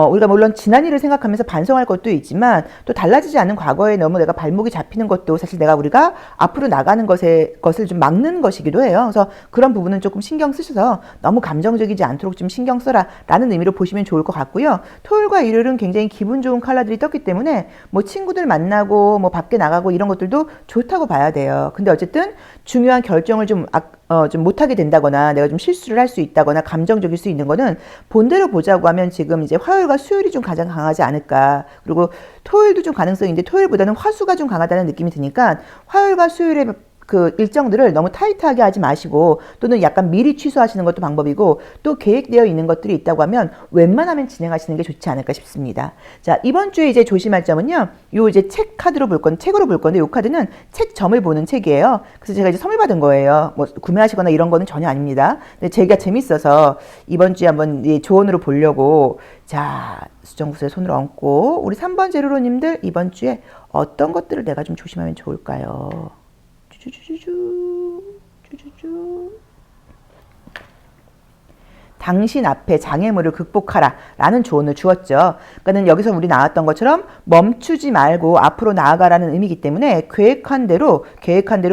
우리가 물론 지난 일을 생각하면서 반성할 것도 있지만 또 달라지지 않은 과거에 너무 내가 발목이 잡히는 것도 사실 우리가 앞으로 나가는 것을 좀 막는 것이기도 해요. 그래서 그런 부분은 조금 신경 쓰셔서 너무 감정적이지 않도록 좀 신경 써라 라는 의미로 보시면 좋을 것 같고요. 토요일과 일요일은 굉장히 기분 좋은 컬러들이 떴기 때문에 뭐 친구들 만나고 뭐 밖에 나가고 이런 것들도 좋다고 봐야 돼요. 근데 어쨌든 중요한 결정을 좀 못하게 된다거나 내가 좀 실수를 할 수 있다거나 감정적일 수 있는 거는 본대로 보자고 하면 지금 이제 화요일과 수요일이 좀 가장 강하지 않을까. 그리고 토요일도 좀 가능성이 있는데 토요일보다는 화수가 좀 강하다는 느낌이 드니까 화요일과 수요일에 그 일정들을 너무 타이트하게 하지 마시고 또는 약간 미리 취소하시는 것도 방법이고 또 계획되어 있는 것들이 있다고 하면 웬만하면 진행하시는 게 좋지 않을까 싶습니다. 자, 이번 주에 이제 조심할 점은요. 요 이제 책으로 볼 건데 요 카드는 책점을 보는 책이에요. 그래서 제가 이제 선물 받은 거예요. 뭐 구매하시거나 이런 거는 전혀 아닙니다. 근데 제가 재밌어서 이번 주에 한번 조언으로 보려고 자, 수정구슬에 손을 얹고 우리 3번 제로로님들 이번 주에 어떤 것들을 내가 좀 조심하면 좋을까요? 쭈쭈쭈쭈. 당신 앞에 장애물을 극복하라 라는 조언을 주었죠. 그러니까 여기서 우리 나왔던 것처럼 멈추지 말고 앞으로 나아가라는 의미이기 때문에 계획한 대로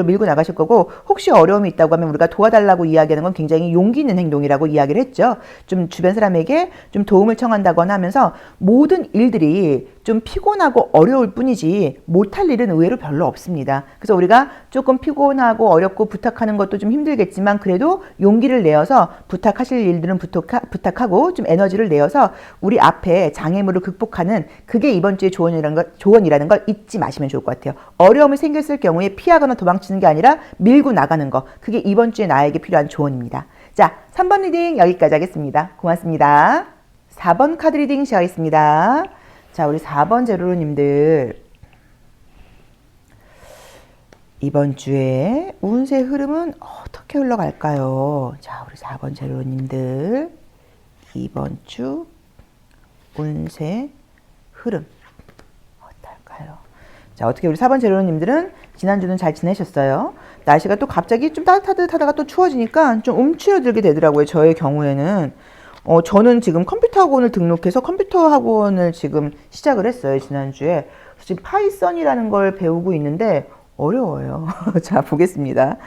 밀고 나가실 거고, 혹시 어려움이 있다고 하면 우리가 도와달라고 이야기하는 건 굉장히 용기 있는 행동이라고 이야기를 했죠. 좀 주변 사람에게 좀 도움을 청한다거나 하면서 모든 일들이 좀 피곤하고 어려울 뿐이지 못할 일은 의외로 별로 없습니다. 그래서 우리가 조금 피곤하고 어렵고 부탁하는 것도 좀 힘들겠지만 그래도 용기를 내어서 부탁하실 일들은 부탁하고 좀 에너지를 내어서 우리 앞에 장애물을 극복하는, 그게 이번 주의 조언이라는 걸 잊지 마시면 좋을 것 같아요. 어려움이 생겼을 경우에 피하거나 도망치는 게 아니라 밀고 나가는 거, 그게 이번 주에 나에게 필요한 조언입니다. 자, 3번 리딩 여기까지 하겠습니다. 고맙습니다. 4번 카드 리딩 시작하겠습니다. 자, 우리 4번 제로로님들, 이번 주에 운세 흐름은 어떻게 흘러갈까요? 자, 우리 4번 제로로님들, 이번 주 운세 흐름 어떨까요? 자, 어떻게 우리 4번 제로로님들은 지난주는 잘 지내셨어요? 날씨가 또 갑자기 좀 따뜻하다가 또 추워지니까 좀 움츠러들게 되더라고요. 저의 경우에는. 저는 지금 컴퓨터 학원을 등록해서 컴퓨터 학원을 지금 시작을 했어요, 지난주에. 지금 파이썬이라는 걸 배우고 있는데 어려워요. 자, 보겠습니다.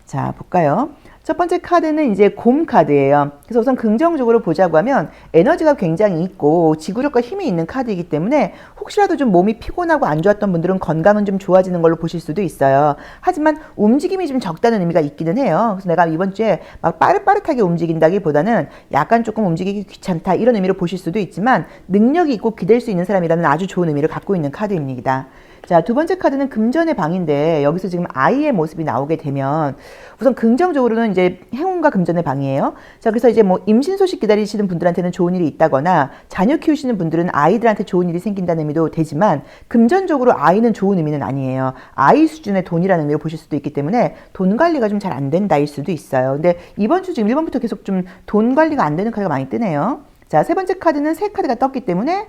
자, 볼까요? 첫 번째 카드는 이제 곰 카드예요. 그래서 우선 긍정적으로 보자고 하면 에너지가 굉장히 있고 지구력과 힘이 있는 카드이기 때문에 혹시라도 좀 몸이 피곤하고 안 좋았던 분들은 건강은 좀 좋아지는 걸로 보실 수도 있어요. 하지만 움직임이 좀 적다는 의미가 있기는 해요. 그래서 내가 이번 주에 막 빠릿빠릿하게 움직인다기보다는 약간 조금 움직이기 귀찮다 이런 의미로 보실 수도 있지만 능력이 있고 기댈 수 있는 사람이라는 아주 좋은 의미를 갖고 있는 카드입니다. 자, 두 번째 카드는 금전의 방인데 여기서 지금 아이의 모습이 나오게 되면 우선 긍정적으로는 이제 행운과 금전의 방이에요. 자, 그래서 이제 뭐 임신 소식 기다리시는 분들한테는 좋은 일이 있다거나 자녀 키우시는 분들은 아이들한테 좋은 일이 생긴다는 의미도 되지만 금전적으로 아이는 좋은 의미는 아니에요. 아이 수준의 돈이라는 의미로 보실 수도 있기 때문에 돈 관리가 좀 잘 안 된다일 수도 있어요. 근데 이번 주 지금 1번부터 계속 좀 돈 관리가 안 되는 카드가 많이 뜨네요. 자, 세 번째 카드는 새 카드가 떴기 때문에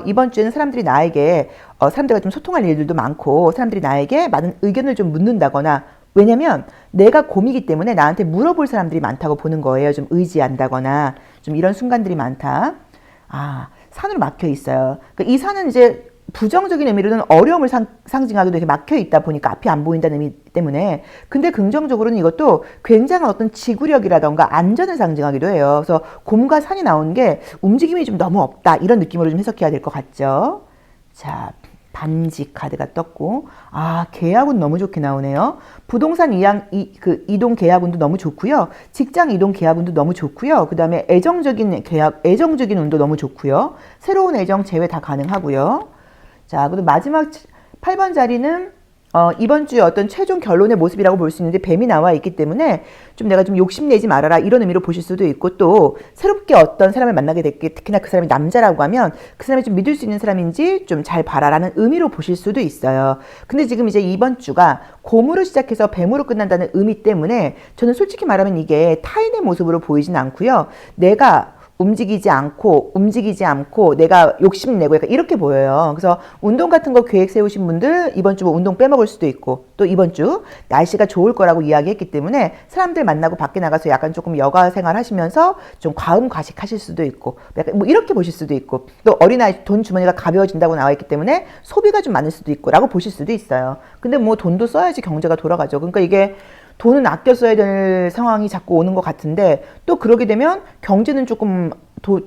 이번 주에는 사람들이 나에게 사람들과 좀 소통할 일들도 많고 사람들이 나에게 많은 의견을 좀 묻는다거나, 왜냐면 내가 곰이기 때문에 나한테 물어볼 사람들이 많다고 보는 거예요. 좀 의지한다거나 좀 이런 순간들이 많다. 아, 산으로 막혀 있어요. 그러니까 이 산은 이제 부정적인 의미로는 어려움을 상징하기도 이렇게 막혀 있다 보니까 앞이 안 보인다는 의미 때문에, 근데 긍정적으로는 이것도 굉장한 어떤 지구력이라던가 안전을 상징하기도 해요. 그래서 곰과 산이 나오는 게 움직임이 좀 너무 없다 이런 느낌으로 좀 해석해야 될 것 같죠. 자, 반지 카드가 떴고, 아, 계약운 너무 좋게 나오네요. 부동산 이동 계약운도 너무 좋고요. 직장 이동 계약운도 너무 좋고요. 그 다음에 애정적인 운도 너무 좋고요. 새로운 애정 재회 다 가능하고요. 자, 그리고 마지막 8번 자리는 이번 주에 어떤 최종 결론의 모습이라고 볼 수 있는데 뱀이 나와 있기 때문에 좀 내가 좀 욕심내지 말아라 이런 의미로 보실 수도 있고, 또 새롭게 어떤 사람을 만나게 됐기, 특히나 그 사람이 남자라고 하면 그 사람이 좀 믿을 수 있는 사람인지 좀 잘 봐라라는 의미로 보실 수도 있어요. 근데 지금 이제 이번 주가 곰으로 시작해서 뱀으로 끝난다는 의미 때문에 저는 솔직히 말하면 이게 타인의 모습으로 보이진 않고요. 내가 움직이지 않고 내가 욕심내고 약간 이렇게 보여요. 그래서 운동 같은 거 계획 세우신 분들 이번 주 뭐 운동 빼먹을 수도 있고, 또 이번 주 날씨가 좋을 거라고 이야기했기 때문에 사람들 만나고 밖에 나가서 약간 조금 여가 생활 하시면서 좀 과음과식 하실 수도 있고, 약간 뭐 이렇게 보실 수도 있고, 또 어린아이 돈 주머니가 가벼워진다고 나와 있기 때문에 소비가 좀 많을 수도 있고 라고 보실 수도 있어요. 근데 뭐 돈도 써야지 경제가 돌아가죠. 그러니까 이게 돈은 아껴 써야 될 상황이 자꾸 오는 것 같은데, 또 그러게 되면 경제는 조금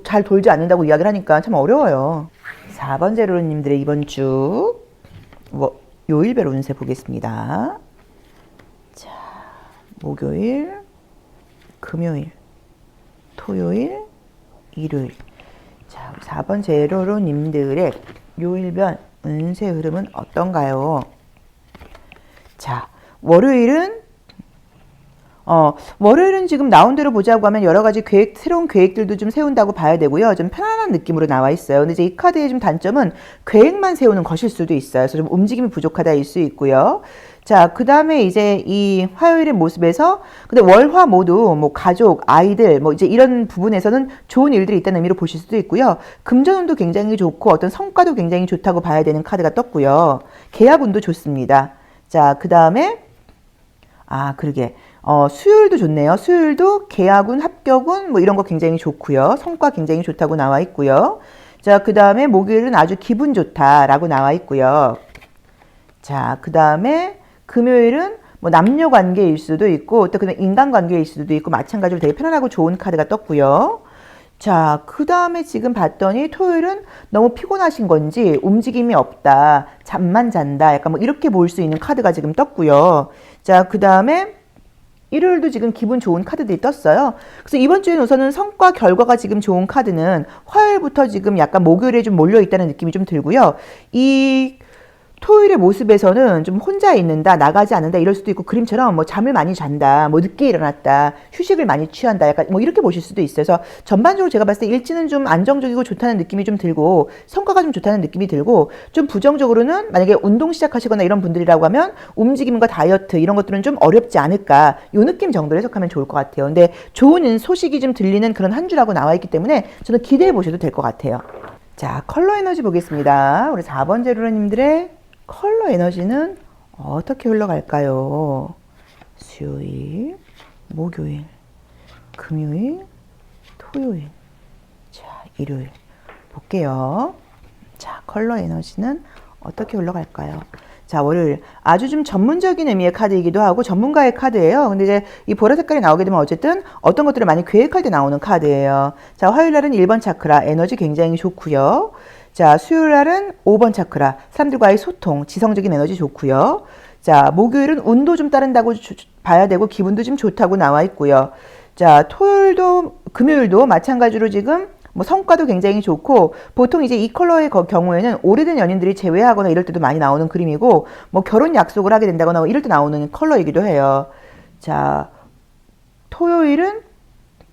잘 돌지 않는다고 이야기를 하니까 참 어려워요. 4번 제로님들의 이번 주 요일별 운세 보겠습니다. 자, 목요일, 금요일, 토요일, 일요일. 자, 4번 제로님들의 요일별 운세 흐름은 어떤가요? 자, 월요일은 지금 나온 대로 보자고 하면 여러 가지 새로운 계획들도 좀 세운다고 봐야 되고요. 좀 편안한 느낌으로 나와 있어요. 근데 이제 이 카드의 좀 단점은 계획만 세우는 것일 수도 있어요. 그래서 좀 움직임이 부족하다일 수 있고요. 자, 그 다음에 이제 이 화요일의 모습에서, 근데 월화 모두 뭐 가족, 아이들, 뭐 이제 이런 부분에서는 좋은 일들이 있다는 의미로 보실 수도 있고요. 금전운도 굉장히 좋고 어떤 성과도 굉장히 좋다고 봐야 되는 카드가 떴고요. 계약운도 좋습니다. 자, 그 다음에, 그러게. 수요일도 좋네요. 수요일도 계약운, 합격운 뭐 이런 거 굉장히 좋고요. 성과 굉장히 좋다고 나와 있고요. 자, 그 다음에 목요일은 아주 기분 좋다라고 나와 있고요. 자, 그 다음에 금요일은 뭐 남녀 관계일 수도 있고 또 그다음 인간 관계일 수도 있고 마찬가지로 되게 편안하고 좋은 카드가 떴고요. 자, 그 다음에 지금 봤더니 토요일은 너무 피곤하신 건지 움직임이 없다, 잠만 잔다, 약간 뭐 이렇게 볼 수 있는 카드가 지금 떴고요. 자, 그 다음에 일요일도 지금 기분 좋은 카드들이 떴어요. 그래서 이번 주에는 우선은 성과 결과가 지금 좋은 카드는 화요일부터 지금 약간 목요일에 좀 몰려있다는 느낌이 좀 들고요. 이 토요일의 모습에서는 좀 혼자 있는다, 나가지 않는다 이럴 수도 있고 그림처럼 뭐 잠을 많이 잔다, 뭐 늦게 일어났다, 휴식을 많이 취한다, 약간 뭐 이렇게 보실 수도 있어요. 그래서 전반적으로 제가 봤을 때 일지는 좀 안정적이고 좋다는 느낌이 좀 들고 성과가 좀 좋다는 느낌이 들고 좀 부정적으로는 만약에 운동 시작하시거나 이런 분들이라고 하면 움직임과 다이어트 이런 것들은 좀 어렵지 않을까 요 느낌 정도로 해석하면 좋을 것 같아요. 근데 좋은 소식이 좀 들리는 그런 한 주라고 나와 있기 때문에 저는 기대해 보셔도 될 것 같아요. 자, 컬러 에너지 보겠습니다. 우리 4번째 루라님들의 컬러 에너지는 어떻게 흘러갈까요? 수요일, 목요일, 금요일, 토요일, 자, 일요일 볼게요. 자, 컬러 에너지는 어떻게 흘러갈까요? 자, 월요일 아주 좀 전문적인 의미의 카드이기도 하고 전문가의 카드예요. 근데 이제 이 보라 색깔이 나오게 되면 어쨌든 어떤 것들을 많이 계획할 때 나오는 카드예요. 자, 화요일 날은 1번 차크라 에너지 굉장히 좋고요. 자, 수요일 날은 5번 차크라 사람들과의 소통, 지성적인 에너지 좋고요. 자, 목요일은 운도 좀 따른다고 봐야 되고 기분도 좀 좋다고 나와 있고요. 자, 토요일도 금요일도 마찬가지로 지금 뭐 성과도 굉장히 좋고 보통 이제 이 컬러의 경우에는 오래된 연인들이 재회하거나 이럴 때도 많이 나오는 그림이고 뭐 결혼 약속을 하게 된다거나 이럴 때 나오는 컬러이기도 해요. 자, 토요일은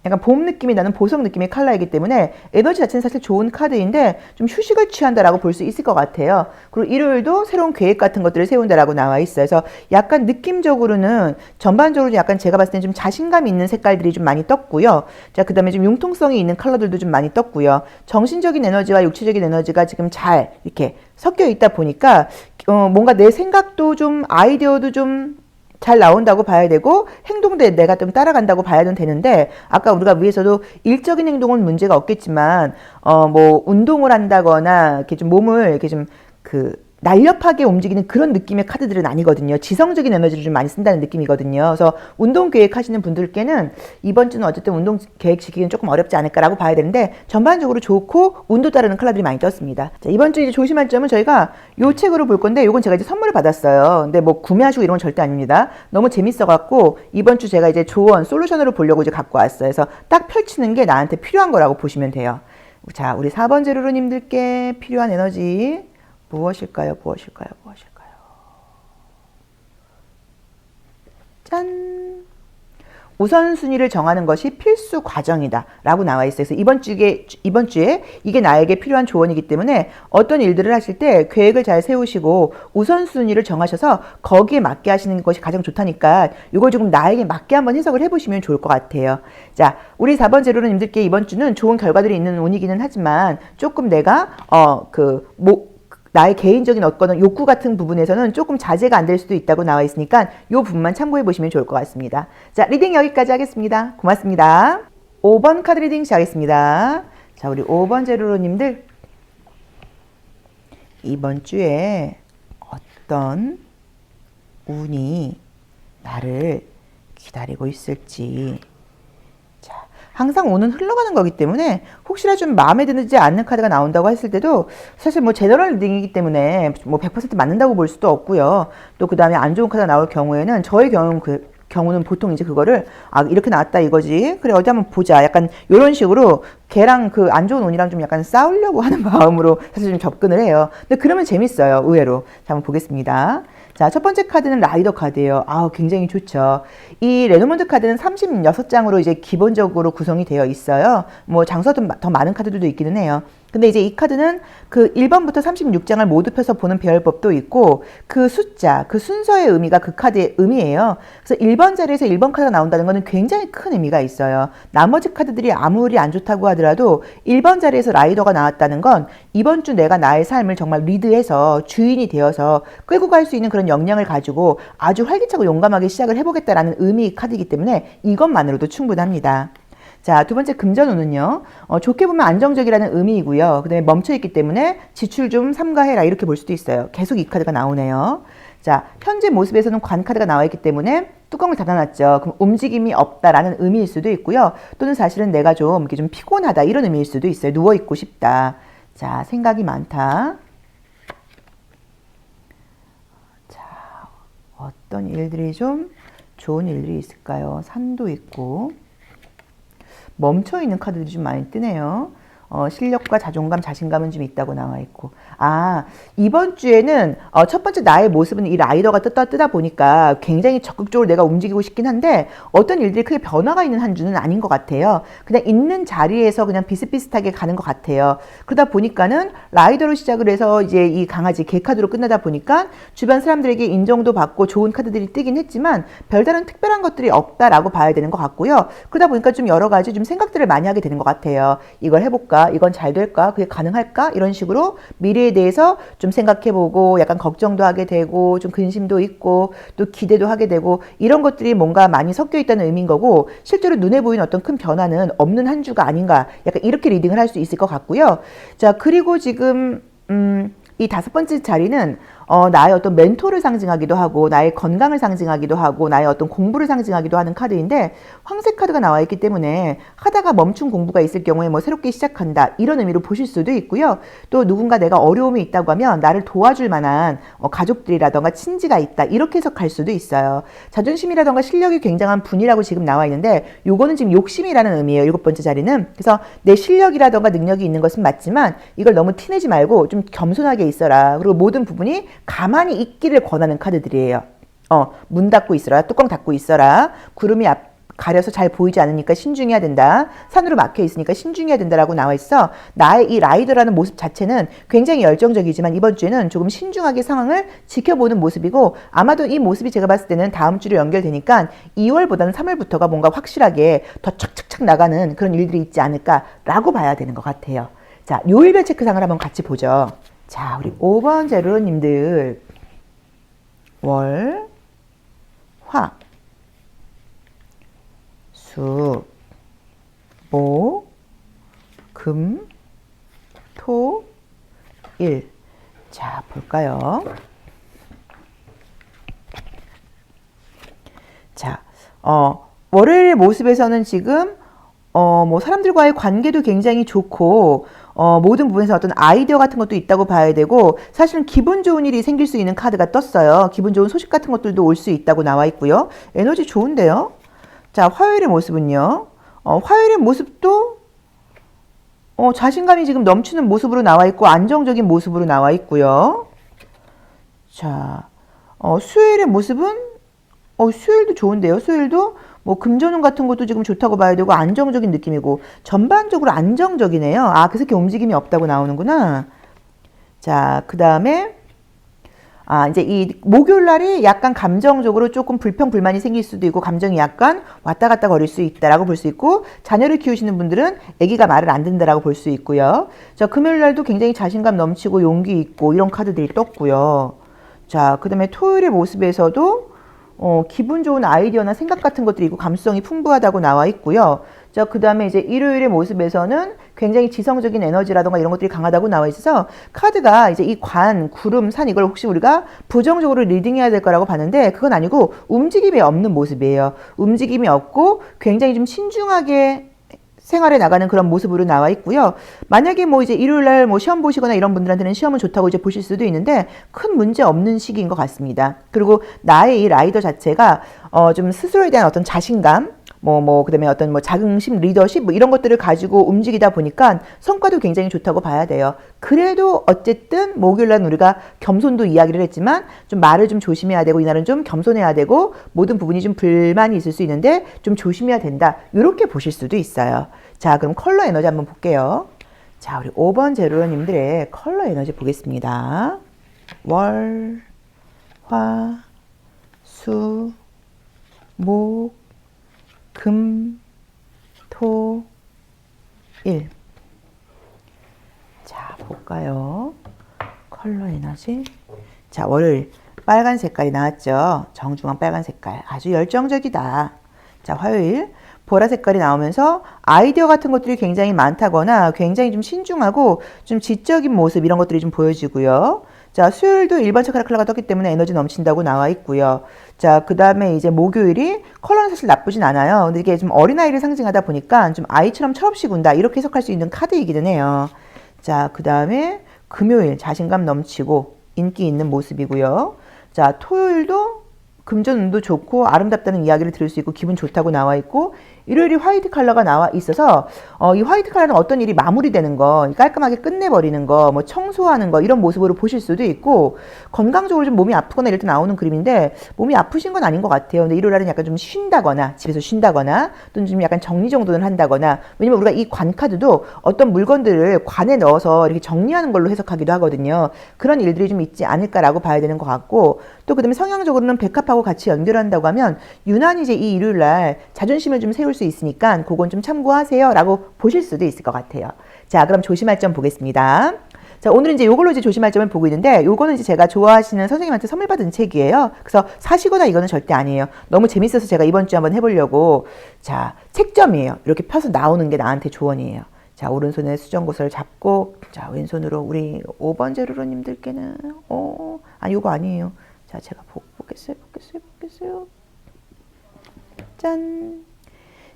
약간 봄 느낌이 나는 보석 느낌의 컬러이기 때문에 에너지 자체는 사실 좋은 카드인데 좀 휴식을 취한다라고 볼 수 있을 것 같아요. 그리고 일요일도 새로운 계획 같은 것들을 세운다라고 나와 있어요. 그래서 약간 느낌적으로는 전반적으로 약간 제가 봤을 때 좀 자신감 있는 색깔들이 좀 많이 떴고요. 자, 그 다음에 좀 융통성이 있는 컬러들도 좀 많이 떴고요. 정신적인 에너지와 육체적인 에너지가 지금 잘 이렇게 섞여 있다 보니까 뭔가 내 생각도 좀 아이디어도 좀 잘 나온다고 봐야 되고 행동도 내가 좀 따라간다고 봐야 되는데 아까 우리가 위에서도 일적인 행동은 문제가 없겠지만 뭐 운동을 한다거나 이렇게 좀 몸을 이렇게 좀 날렵하게 움직이는 그런 느낌의 카드들은 아니거든요. 지성적인 에너지를 좀 많이 쓴다는 느낌이거든요. 그래서 운동 계획하시는 분들께는 이번 주는 어쨌든 운동 계획 지키기는 조금 어렵지 않을까라고 봐야 되는데 전반적으로 좋고 운도 따르는 컬러들이 많이 떴습니다. 자, 이번 주 이제 조심할 점은 저희가 요 책으로 볼 건데 요건 제가 이제 선물을 받았어요. 근데 뭐 구매하시고 이런 건 절대 아닙니다. 너무 재밌어갖고 이번 주 제가 이제 조언, 솔루션으로 보려고 이제 갖고 왔어요. 그래서 딱 펼치는 게 나한테 필요한 거라고 보시면 돼요. 자, 우리 4번째 루루님들께 필요한 에너지 무엇일까요? 무엇일까요? 무엇일까요? 짠! 우선순위를 정하는 것이 필수 과정이다 라고 나와 있어요. 그래서 이번 주에 이게 나에게 필요한 조언이기 때문에 어떤 일들을 하실 때 계획을 잘 세우시고 우선순위를 정하셔서 거기에 맞게 하시는 것이 가장 좋다니까 이걸 조금 나에게 맞게 한번 해석을 해보시면 좋을 것 같아요. 자, 우리 4번째 루루님들께 이번 주는 좋은 결과들이 있는 운이기는 하지만 조금 내가 나의 개인적인 어떤 욕구 같은 부분에서는 조금 자제가 안 될 수도 있다고 나와 있으니까 이 부분만 참고해 보시면 좋을 것 같습니다. 자, 리딩 여기까지 하겠습니다. 고맙습니다. 5번 카드 리딩 시작하겠습니다. 자, 우리 5번째 루루님들 이번 주에 어떤 운이 나를 기다리고 있을지 항상 운은 흘러가는 거기 때문에 혹시나 좀 마음에 드지 않는 카드가 나온다고 했을 때도 사실 뭐 제너럴 리딩이기 때문에 뭐 100% 맞는다고 볼 수도 없고요. 또 그 다음에 안 좋은 카드가 나올 경우에는 저의 경우는 보통 이제 그거를 이렇게 나왔다 이거지. 그래 어디 한번 보자. 약간 이런 식으로 걔랑 안 좋은 운이랑 좀 약간 싸우려고 하는 마음으로 사실 좀 접근을 해요. 근데 그러면 재밌어요. 의외로. 자, 한번 보겠습니다. 자, 첫 번째 카드는 라이더 카드예요. 굉장히 좋죠. 이 레노먼드 카드는 36장으로 이제 기본적으로 구성이 되어 있어요. 뭐 장수가 더 많은 카드들도 있기는 해요. 근데 이제 이 카드는 그 1번부터 36장을 모두 펴서 보는 배열법도 있고 그 숫자, 그 순서의 의미가 그 카드의 의미예요. 그래서 1번 자리에서 1번 카드가 나온다는 것은 굉장히 큰 의미가 있어요. 나머지 카드들이 아무리 안 좋다고 하더라도 1번 자리에서 라이더가 나왔다는 건 이번 주 내가 나의 삶을 정말 리드해서 주인이 되어서 끌고 갈 수 있는 그런 역량을 가지고 아주 활기차고 용감하게 시작을 해보겠다라는 의미의 카드이기 때문에 이것만으로도 충분합니다. 자, 두 번째 금전운은요. 좋게 보면 안정적이라는 의미이고요. 그 다음에 멈춰있기 때문에 지출 좀 삼가해라 이렇게 볼 수도 있어요. 계속 이 카드가 나오네요. 자, 현재 모습에서는 관 카드가 나와 있기 때문에 뚜껑을 닫아놨죠. 그럼 움직임이 없다라는 의미일 수도 있고요. 또는 사실은 내가 좀 이렇게 좀 피곤하다 이런 의미일 수도 있어요. 누워있고 싶다. 자, 생각이 많다. 자, 어떤 일들이 좀 좋은 일들이 있을까요? 산도 있고. 멈춰있는 카드들이 좀 많이 뜨네요. 실력과 자존감, 자신감은 좀 있다고 나와 있고. 아, 이번 주에는 첫 번째 나의 모습은 이 라이더가 뜨다 보니까 굉장히 적극적으로 내가 움직이고 싶긴 한데 어떤 일들이 크게 변화가 있는 한 주는 아닌 것 같아요. 그냥 있는 자리에서 그냥 비슷비슷하게 가는 것 같아요. 그러다 보니까는 라이더로 시작을 해서 이제 이 강아지 개 카드로 끝나다 보니까 주변 사람들에게 인정도 받고 좋은 카드들이 뜨긴 했지만 별다른 특별한 것들이 없다라고 봐야 되는 것 같고요. 그러다 보니까 좀 여러 가지 좀 생각들을 많이 하게 되는 것 같아요. 이걸 해볼까? 이건 잘 될까? 그게 가능할까? 이런 식으로 미래에 대해서 좀 생각해보고 약간 걱정도 하게 되고 좀 근심도 있고 또 기대도 하게 되고 이런 것들이 뭔가 많이 섞여 있다는 의미인 거고 실제로 눈에 보이는 어떤 큰 변화는 없는 한 주가 아닌가 약간 이렇게 리딩을 할 수 있을 것 같고요. 자, 그리고 지금 이 다섯 번째 자리는 나의 어떤 멘토를 상징하기도 하고 나의 건강을 상징하기도 하고 나의 어떤 공부를 상징하기도 하는 카드인데 황색 카드가 나와 있기 때문에 하다가 멈춘 공부가 있을 경우에 뭐 새롭게 시작한다 이런 의미로 보실 수도 있고요. 또 누군가 내가 어려움이 있다고 하면 나를 도와줄 만한 가족들이라던가 친지가 있다 이렇게 해석할 수도 있어요. 자존심이라던가 실력이 굉장한 분이라고 지금 나와 있는데 요거는 지금 욕심이라는 의미예요. 일곱 번째 자리는. 그래서 내 실력이라던가 능력이 있는 것은 맞지만 이걸 너무 티내지 말고 좀 겸손하게 있어라. 그리고 모든 부분이 가만히 있기를 권하는 카드들이에요. 문 닫고 있어라. 뚜껑 닫고 있어라. 구름이 가려서 잘 보이지 않으니까 신중해야 된다. 산으로 막혀 있으니까 신중해야 된다라고 나와 있어. 나의 이 라이더라는 모습 자체는 굉장히 열정적이지만 이번 주에는 조금 신중하게 상황을 지켜보는 모습이고 아마도 이 모습이 제가 봤을 때는 다음 주로 연결되니까 2월보다는 3월부터가 뭔가 확실하게 더 착착착 나가는 그런 일들이 있지 않을까라고 봐야 되는 것 같아요. 자, 요일별 체크상을 한번 같이 보죠. 자, 우리 5번 제로님들 월, 화, 수, 목, 금, 토, 일. 자, 볼까요? 자, 월요일의 모습에서는 지금 뭐 사람들과의 관계도 굉장히 좋고 모든 부분에서 어떤 아이디어 같은 것도 있다고 봐야 되고 사실은 기분 좋은 일이 생길 수 있는 카드가 떴어요. 기분 좋은 소식 같은 것들도 올 수 있다고 나와 있고요. 에너지 좋은데요. 자, 화요일의 모습은요. 화요일의 모습도 자신감이 지금 넘치는 모습으로 나와 있고 안정적인 모습으로 나와 있고요. 자, 수요일의 모습은 수요일도 좋은데요. 수요일도 뭐 금전운 같은 것도 지금 좋다고 봐야 되고 안정적인 느낌이고 전반적으로 안정적이네요. 아, 그래서 이렇게 움직임이 없다고 나오는구나. 자, 그 다음에 이제 이 목요일 날이 약간 감정적으로 조금 불평불만이 생길 수도 있고 감정이 약간 왔다 갔다 거릴 수 있다라고 볼 수 있고 자녀를 키우시는 분들은 아기가 말을 안 듣는다라고 볼 수 있고요. 자, 금요일 날도 굉장히 자신감 넘치고 용기 있고 이런 카드들이 떴고요. 자, 그 다음에 토요일의 모습에서도 기분 좋은 아이디어나 생각 같은 것들이 있고 감수성이 풍부하다고 나와 있고요. 자, 그 다음에 이제 일요일의 모습에서는 굉장히 지성적인 에너지라던가 이런 것들이 강하다고 나와 있어서 카드가 이제 이 관, 구름, 산 이걸 혹시 우리가 부정적으로 리딩해야 될 거라고 봤는데 그건 아니고 움직임이 없는 모습이에요. 움직임이 없고 굉장히 좀 신중하게 생활에 나가는 그런 모습으로 나와 있고요. 만약에 뭐 이제 일요일날 뭐 시험 보시거나 이런 분들한테는 시험은 좋다고 이제 보실 수도 있는데 큰 문제 없는 시기인 것 같습니다. 그리고 나의 이 라이더 자체가 좀 스스로에 대한 어떤 자신감, 그다음에 어떤 뭐 자긍심, 리더십 뭐 이런 것들을 가지고 움직이다 보니까 성과도 굉장히 좋다고 봐야 돼요. 그래도 어쨌든 목요일날 우리가 겸손도 이야기를 했지만 좀 말을 좀 조심해야 되고 이날은 좀 겸손해야 되고 모든 부분이 좀 불만이 있을 수 있는데 좀 조심해야 된다. 이렇게 보실 수도 있어요. 자, 그럼 컬러 에너지 한번 볼게요. 자, 우리 5번 제로님들의 컬러 에너지 보겠습니다. 월, 화, 수, 목, 금, 토, 일. 자, 볼까요? 컬러 에너지. 자, 월요일 빨간 색깔이 나왔죠. 정중한 빨간 색깔. 아주 열정적이다. 자, 화요일 보라 색깔이 나오면서 아이디어 같은 것들이 굉장히 많다거나 굉장히 좀 신중하고 좀 지적인 모습 이런 것들이 좀 보여지고요. 자, 수요일도 1번 체크라 컬러가 떴기 때문에 에너지 넘친다고 나와 있고요. 자, 그 다음에 이제 목요일이 컬러는 사실 나쁘진 않아요. 근데 이게 좀 어린아이를 상징하다 보니까 좀 아이처럼 철없이 군다 이렇게 해석할 수 있는 카드이기는 해요. 자, 그 다음에 금요일 자신감 넘치고 인기 있는 모습이고요. 자, 토요일도 금전운도 좋고 아름답다는 이야기를 들을 수 있고 기분 좋다고 나와 있고, 일요일이 화이트 컬러가 나와 있어서 이 화이트 컬러는 어떤 일이 마무리되는 거, 깔끔하게 끝내버리는 거, 뭐 청소하는 거 이런 모습으로 보실 수도 있고, 건강적으로 좀 몸이 아프거나 이럴 때 나오는 그림인데 몸이 아프신 건 아닌 것 같아요. 근데 일요일은 약간 좀 쉰다거나 집에서 쉰다거나 또는 좀 약간 정리정돈을 한다거나, 왜냐면 우리가 이 관 카드도 어떤 물건들을 관에 넣어서 이렇게 정리하는 걸로 해석하기도 하거든요. 그런 일들이 좀 있지 않을까라고 봐야 되는 것 같고, 또 그다음에 성향적으로는 백합하고 같이 연결한다고 하면 유난히 이제 이 일요일 날 자존심을 좀 세울 수 있으니까 그건 좀 참고하세요 라고 보실 수도 있을 것 같아요. 자, 그럼 조심할 점 보겠습니다. 자, 오늘은 이제 요걸로 이제 조심할 점을 보고 있는데, 요거는 이제 제가 좋아하시는 선생님한테 선물 받은 책이에요. 그래서 사시거나 이거는 절대 아니에요. 너무 재밌어서 제가 이번 주에 한번 해보려고. 자, 책점이에요. 이렇게 펴서 나오는 게 나한테 조언이에요. 자, 오른손에 수정고슬을 잡고, 자, 왼손으로 우리 5번 제로로님들께는, 요거 아니에요. 자, 제가 보겠어요. 짠.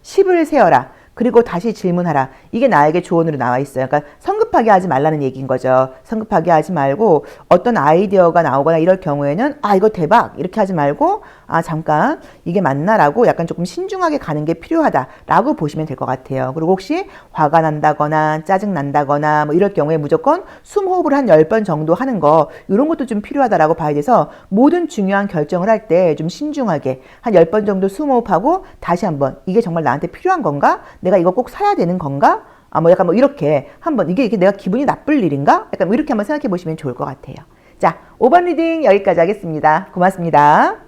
10을 세어라. 그리고 다시 질문하라. 이게 나에게 조언으로 나와 있어요. 그러니까 성급하게 하지 말라는 얘기인 거죠. 성급하게 하지 말고 어떤 아이디어가 나오거나 이럴 경우에는 이거 대박 이렇게 하지 말고 잠깐 이게 맞나라고 약간 조금 신중하게 가는 게 필요하다라고 보시면 될 것 같아요. 그리고 혹시 화가 난다거나 짜증 난다거나 뭐 이럴 경우에 무조건 숨 호흡을 한 10번 정도 하는 거, 이런 것도 좀 필요하다라고 봐야 돼서 모든 중요한 결정을 할 때 좀 신중하게 한 10번 정도 숨 호흡하고 다시 한번 이게 정말 나한테 필요한 건가? 내가 이거 꼭 사야 되는 건가? 약간 이렇게 한번 이게 내가 기분이 나쁠 일인가? 약간 이렇게 한번 생각해 보시면 좋을 것 같아요. 자, 5번 리딩 여기까지 하겠습니다. 고맙습니다.